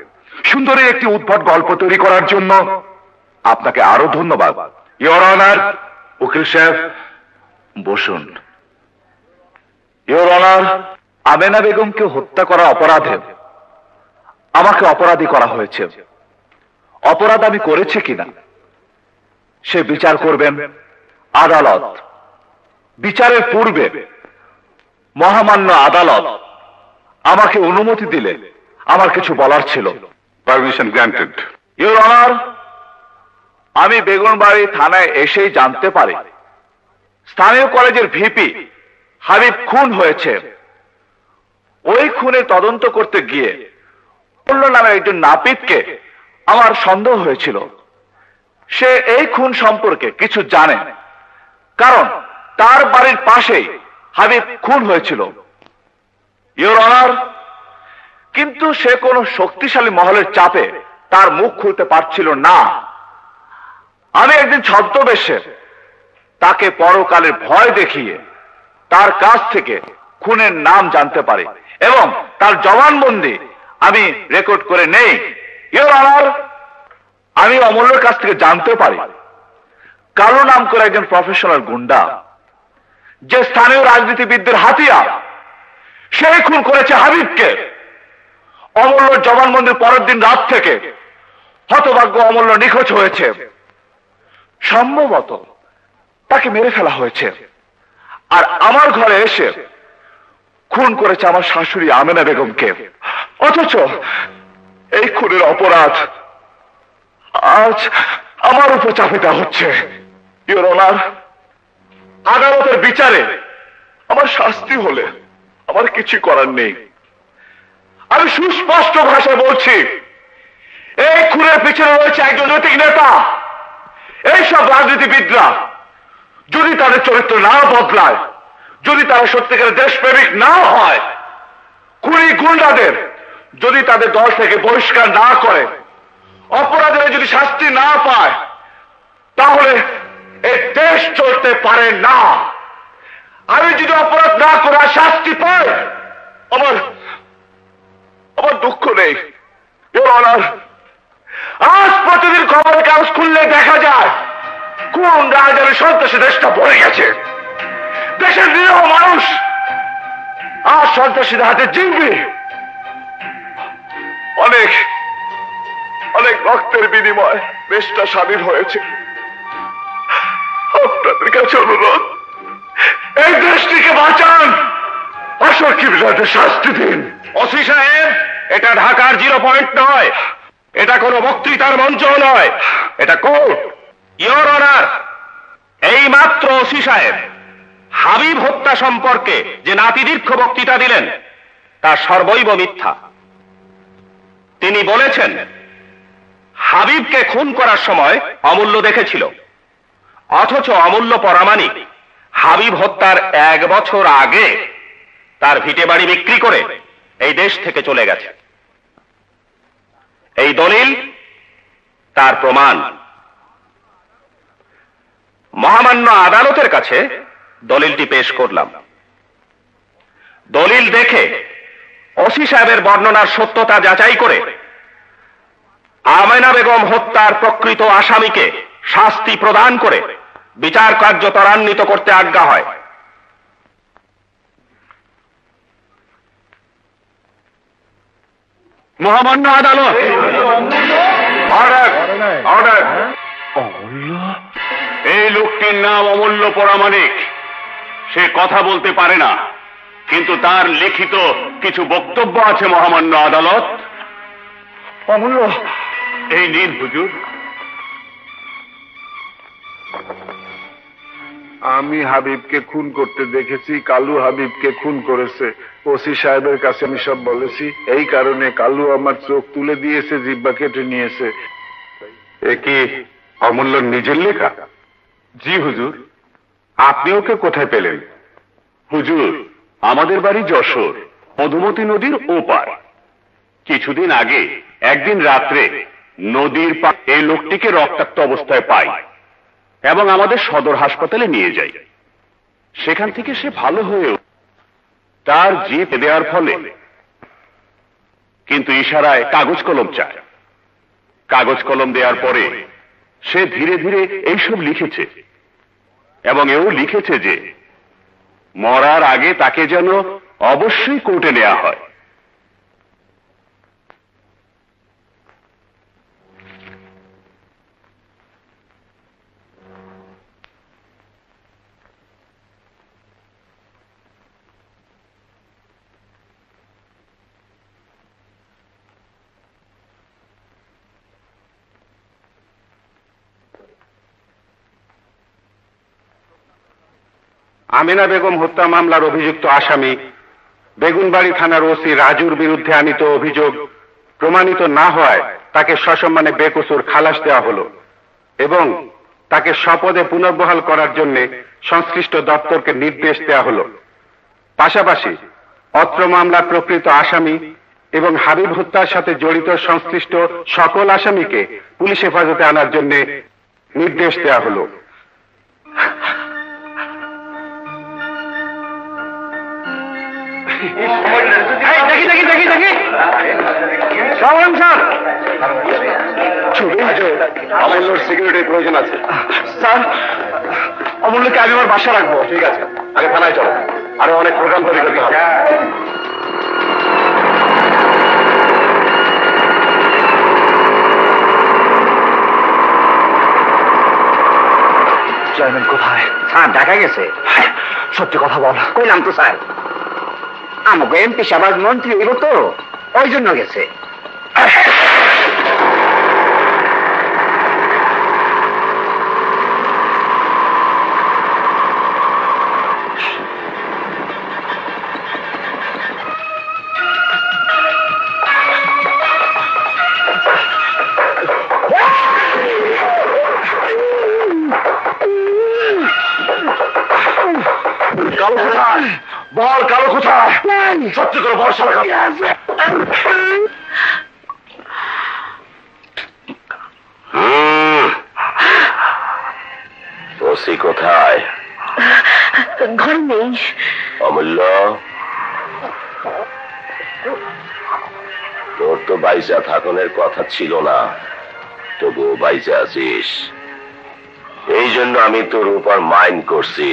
Speaker 8: সুন্দর একটি উদ্ভট গল্প তৈরি করার জন্য আপনাকে আরো ধন্যবাদ। ইওর অনার, উকিল সাহেব বসুন।
Speaker 3: ইওর অনার, আমেনা বেগমকে হত্যা করা অপরাধে আমাকে অপরাধী করা হয়েছে। অপরাধ আমি করেছি কিনা সে বিচার করবেন আদালত। বিচারের পূর্বে মহামান্য আদালত আমাকে অনুমতি দিলে আমার কিছু বলার ছিল।
Speaker 8: Permission granted.
Speaker 3: ইওর অনার, আমি বেগুনবাড়ি থানায় এসেই জানতে পারি স্থানীয় কলেজের ভিপি হাবিব খুন হয়েছে। ওই খুনের তদন্ত করতে গিয়ে অন্য নামে একজন নাপিতকে আমার সন্দেহ হয়েছিল। সে এই খুন সম্পর্কে কিছু জানে, কারণ তার বাড়ির পাশেই হাবিব খুন হয়েছিল। ইওর অনার, কিন্তু সে কোনো শক্তিশালী মহলের চাপে তার মুখ খুলতে পারছিল না। আমি একদিন ছদ্মবেশে তাকে পরকালের ভয় দেখিয়ে তার কাছ থেকে খুনের নাম জানতে পারি এবং তার জবানবন্দি আমি রেকর্ড করে নেই। ইওর অনার, আমি অমূল্যের কাছ থেকে জানতে পারি কালো নাম করে একজন প্রফেশনাল গুন্ডা, যে স্থানীয় রাজনীতিবিদদের হাতিয়ার, সেই খুন করেছে হাবিবকে। অমূল্যর জবানবন্দির পরের দিন রাত থেকে হতভাগ্য অমূল্য নিখোঁজ হয়েছে। সম্ভবত তাকে মেরে ফেলা হয়েছে। আর আমার ঘরে এসে খুন করেছে আমার শাশুড়ি আমেনা বেগমকে। অথচ এই খুনের অপরাধ আজ আমার উপর চাপে দেওয়া হচ্ছে। ইওর অনার, আদালতের বিচারে আমার শাস্তি হলে আমার কিছু করার নেই। আমি সুস্পষ্ট ভাষায় বলছি, এই খুনের পিছনে রয়েছে একজন নৈতিক নেতা। এইসব রাজনীতিবিদরা যদি তাদের চরিত্র না বদলায়, যদি তারা সত্যিকারের দেশপ্রেমিক না হয়, খুনি গুন্ডাদের যদি তাদের দল থেকে বহিষ্কার না করে, অপরাধীরা যদি শাস্তি না পায়, তাহলে এই দেশ চলতে পারে না। আমি যদি অপরাধ না করে শাস্তি পাই, আমার দুঃখ নেই। ইওর অনার, আজ প্রতিদিন খবরের কাগজ খুললে দেখা যায় কোন রাজধানী সন্ত্রাসী দেশটা পড়ে গেছে। দেশের নিরীহ মানুষ আজ সন্ত্রাসীদের হাতে জিম্মি। অনেক
Speaker 8: অনেক রক্তের বিনিময় দেশটা স্বাধীন হয়েছে। আপনাদের কাছে অনুরোধ, এই দেশটিকে বাঁচান, আসামিদের শাস্তি দিন।
Speaker 5: ওসি সাহেব, এটা ঢাকার 0 পয়েন্ট নয়, এটা কোনো বক্তৃতার মঞ্চ নয়, এটা কোর্ট। ইওর অনার, এই মাত্র ওসি সাহেব হাবিব হত্যা সম্পর্কে যে নাতিদীর্ঘ বক্তৃতা দিলেন তা সর্বৈব মিথ্যা। তিনি বলেছেন হাবিবকে খুন করার সময় অমূল্য দেখেছিল, অথচ অমূল্য পরামানিক হাবিব হত্যার 1 বছর আগে তার ভিটে বাড়ি বিক্রি করে এই দেশ থেকে চলে গেছে। এই দলিল তার প্রমাণ। মহামান্য আদালতের কাছে দলিলটি পেশ করলাম। দলিল দেখে ওসি সাহেবের বর্ণনার সত্যতা যাচাই করে আমেনা বেগম হত্যার প্রকৃত আসামিকে শাস্তি প্রদান করে বিচার কার্য ত্বরান্বিত করতে আজ্ঞা হয়। মহামান্য আদালত,
Speaker 8: অর্ডার। এই লোকটির নাম অমূল্য পরামানিক। সে কথা বলতে পারে না, কিন্তু তার লিখিত কিছু বক্তব্য আছে মহামান্য আদালত।
Speaker 3: অমূল্য,
Speaker 8: এই নিন হুজুর।
Speaker 3: আমি হাবিবকে খুন করতে দেখেছি, কালু হাবিবকে খুন করেছে। ওসি সাহেবের কাছে আমি সব বলেছি। এই কারণে কালু আমার চোখ তুলে দিয়েছে, জিব্বা কেটে নিয়েছে।
Speaker 8: এ কি অমূল্য নিজের লেখা? জি হুজুর। আপনি ওকে কোথায় পেলেন? হুজুর, আমাদের বাড়ি যশোর, মধুমতি নদীর ওপার। কিছুদিন আগে একদিন রাত্রে নদীর পাড়ে এই লোকটিকে রক্তাক্ত অবস্থায় পাই এবং আমাদের সদর হাসপাতালে নিয়ে যাই। সেখান থেকে সে ভালো হয়েও তার জিপ দেওয়ার ফলে কিন্তু ইশারায় কাগজ কলম চায়। কাগজ কলম দেওয়ার পরে সে ধীরে ধীরে এইসব লিখেছে এবং এও লিখেছে যে মরার আগে তাকে যেন অবশ্যই কোর্টে নেওয়া হয়।
Speaker 5: আমেনা বেগম হত্যা মামলার অভিযুক্ত আসামি বেগুনবাড়ি থানার ওসি রাজুর বিরুদ্ধে আনিত অভিযোগ প্রমাণিত না হওয়ায় তাকে সসম্মানে বেকসুর খালাস দেওয়া হলো এবং তাকে স্বপদে পুনর্বহাল করার জন্য সংশ্লিষ্ট দপ্তরকে নির্দেশ দেওয়া হলো। পাশাপাশি অত্র মামলার প্রকৃত আসামি এবং হাবিব হত্যার সাথে জড়িত সংশ্লিষ্ট সকল আসামিকে পুলিশ হেফাজতে আনার জন্য নির্দেশ দেওয়া হলো।
Speaker 8: অমূল্যর সিকিউরিটির প্রয়োজন আছে
Speaker 5: স্যার, অমূল্যকে আমি আমার বাসা রাখবো।
Speaker 8: ঠিক আছে, আগে থানায় চলো, আরো অনেক প্রোগ্রাম তৈরি করতে হবে।
Speaker 6: চেয়ারম্যান কোথায়?
Speaker 2: স্যার ঢাকা গেছে।
Speaker 6: সত্যি কথা বল।
Speaker 2: কইলাম তো স্যার, আমাকে এমপি সাহেব মন্ত্রী হইব তো, ওই জন্য গেছে।
Speaker 8: কালো কোথায়? বল কালো কোথায়? সত্যি করে বর্ষা রাখা।
Speaker 4: ওসি কোথায়?
Speaker 1: ঘর নেই।
Speaker 4: অমূল্য, তোর তো বাইচা থাকনের কথা ছিল না, তবুও বাইচা আছিস। এই জন্য আমি তোর উপর মাইন্ড করছি।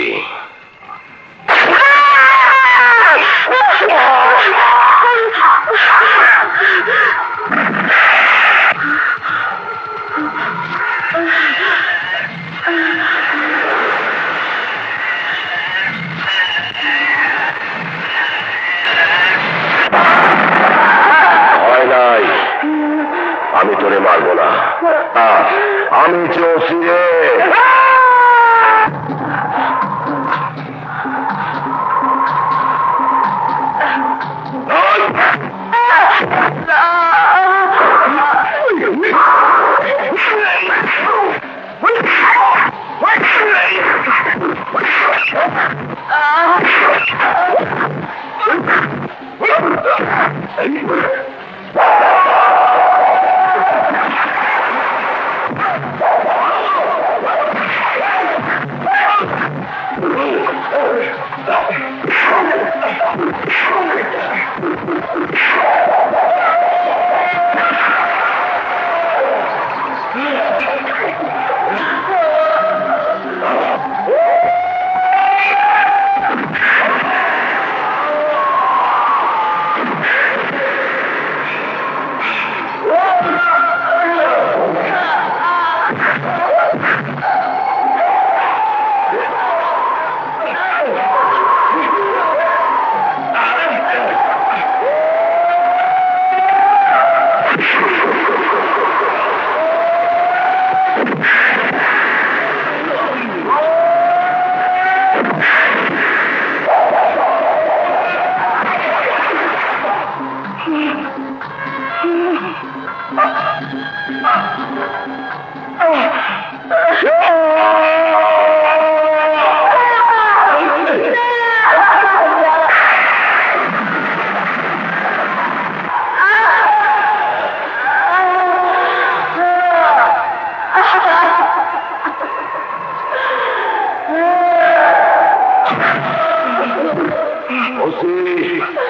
Speaker 4: আমি তোরে মারবো না, আমি চলছি রে।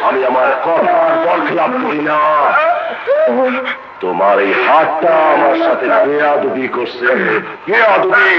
Speaker 4: আমি আমার কথার বরখেলাপ করি না। তোমার এই হাতটা আমার সাথে বেয়াদবি করছে, বেয়াদবি।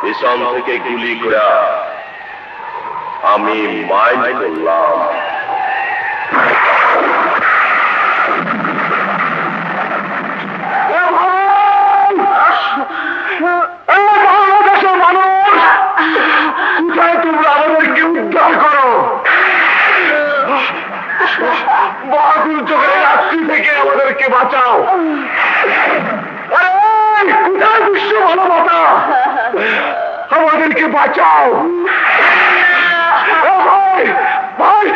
Speaker 4: পিছন থেকে গুলি করা আমি মাইন্ড করলাম।
Speaker 5: বাংলাদেশের মানুষ, কোথায় তোমরা আমাদেরকে উদ্ধার করো? বাহাদুর চোখের রাত্রি থেকে আমাদেরকে বাঁচাও। কোথায় বিশ্ব মানবতা? আমাদেরকে বাঁচাও ভাই।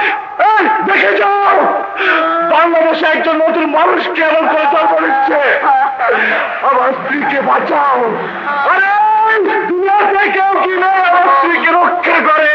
Speaker 5: দেখে যাও, বাংলাদেশে একজন নতুন মানুষকে এমন করে জন্ম নিচ্ছে। আমার স্ত্রীকে বাঁচাও। আরে দুনিয়াতে কেউ কি নেই আমার স্ত্রীকে রক্ষা করে?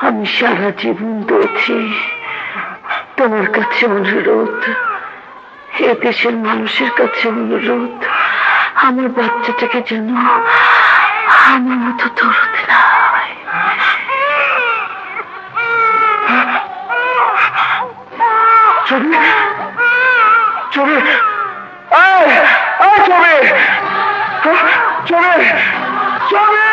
Speaker 1: আমি সারা জীবন ধরেছি তোমার কাছে অনুরোধ, এ দেশের মানুষের কাছে অনুরোধ, আমার বাচ্চাটাকে যেন আমার মতো দরদ না হয়।
Speaker 5: ছবি ছবি ছবি
Speaker 3: চলে চলে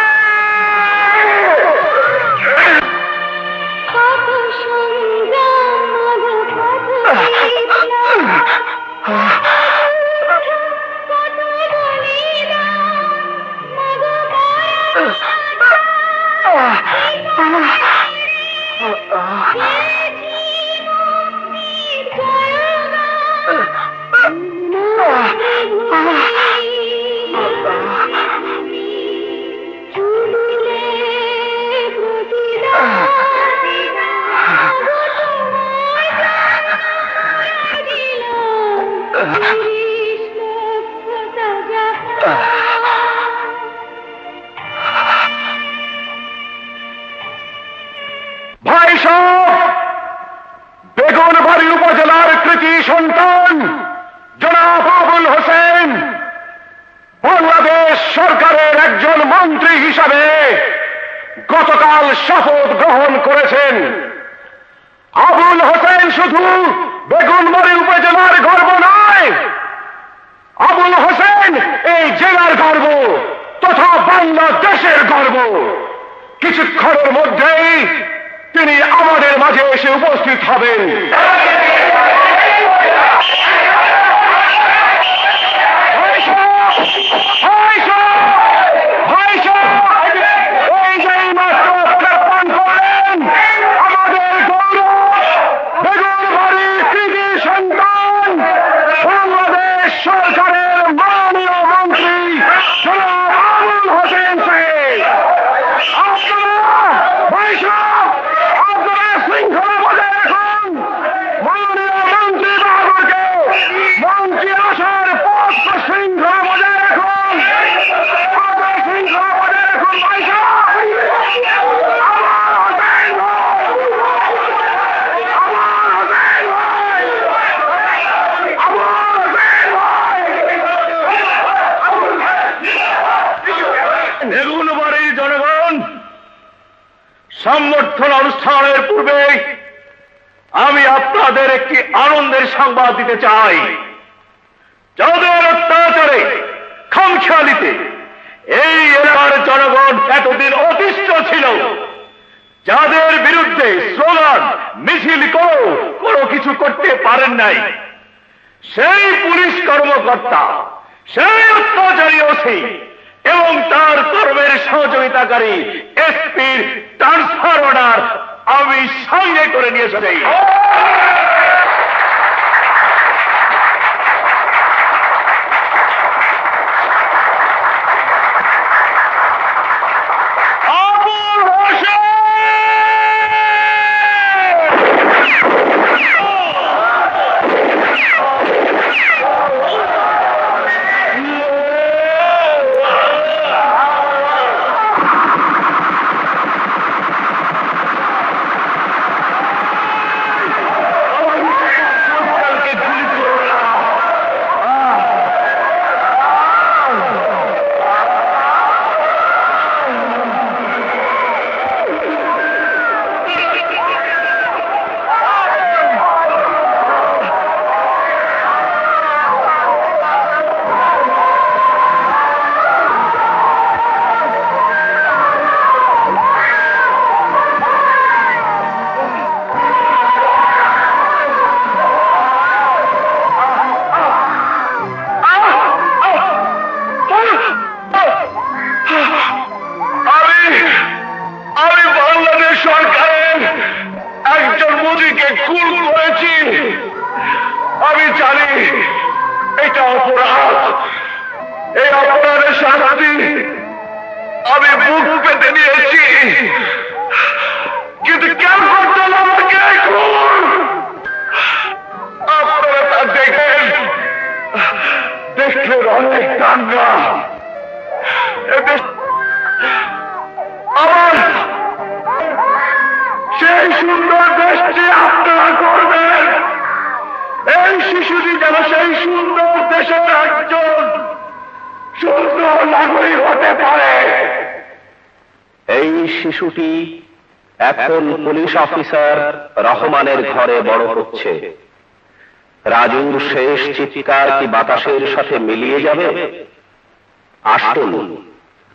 Speaker 3: ভাই সব বেগুনবাড়ি উপজেলার কৃতি সন্তান জনাব আবুল হোসেন বাংলাদেশ সরকারের একজন মন্ত্রী হিসাবে গতকাল শপথ গ্রহণ করেছেন। আবুল হোসেন শুধু বেগুনবাড়ি উপজেলার গর্ব নয়, আবুল হোসেন এই জেলার গর্ব তথা বাংলাদেশের গর্ব। কিছুক্ষণের মধ্যেই তিনি আমাদের মাঝে এসে উপস্থিত হবেন। আমাদের গৌরব বেগুনবাড়ি কৃতি সন্তান বাংলাদেশ সরকারের মাননীয় মন্ত্রী জনাব আবুল হোসেন সাহেব। আপনারা শৃঙ্খলা বজায় রাখুন। মাননীয় মন্ত্রী বাহাদুরকে মন্ত্রী আসার পথ শৃঙ্খলা বজায় রাখুন। আপনারা শৃঙ্খলা বজায় রাখুন। বেগুনবাড়ির জনগণ, সম্বর্ধনা অনুষ্ঠানের পূর্বে আমি আপনাদের একটি আনন্দের সংবাদ দিতে চাই। যাদের অত্যাচারে খামখেয়ালিতে এই এলাকার জনগণ এতদিন অতিষ্ঠ ছিল, যাদের বিরুদ্ধে স্লোগান মিছিল কোনো কিছু করতে পারেন নাই, সেই পুলিশ কর্মকর্তা, সেই অত্যাচারী ওসি এবং তার কর্মের সহযোগিতাকারী এসপির ট্রান্সফার অর্ডার আমি সঙ্গে করে নিয়ে এসেছি। শিশুটি এখন পুলিশ অফিসার রহমানের ঘরে বড় হচ্ছে। রাজুর শেষ চিৎকার কি বাতাসের সাথে মিলিয়ে যাবে? আসুন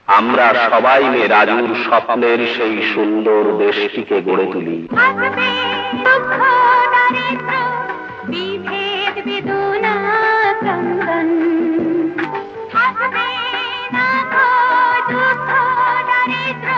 Speaker 4: আমরা সবাই মিলে রাজুর স্বপ্নের সেই সুন্দর দেশটিকে গড়ে তুলি।
Speaker 9: বিভেদ বেদনা ক্রন্দন আসবে না দুঃখ দারিদ্র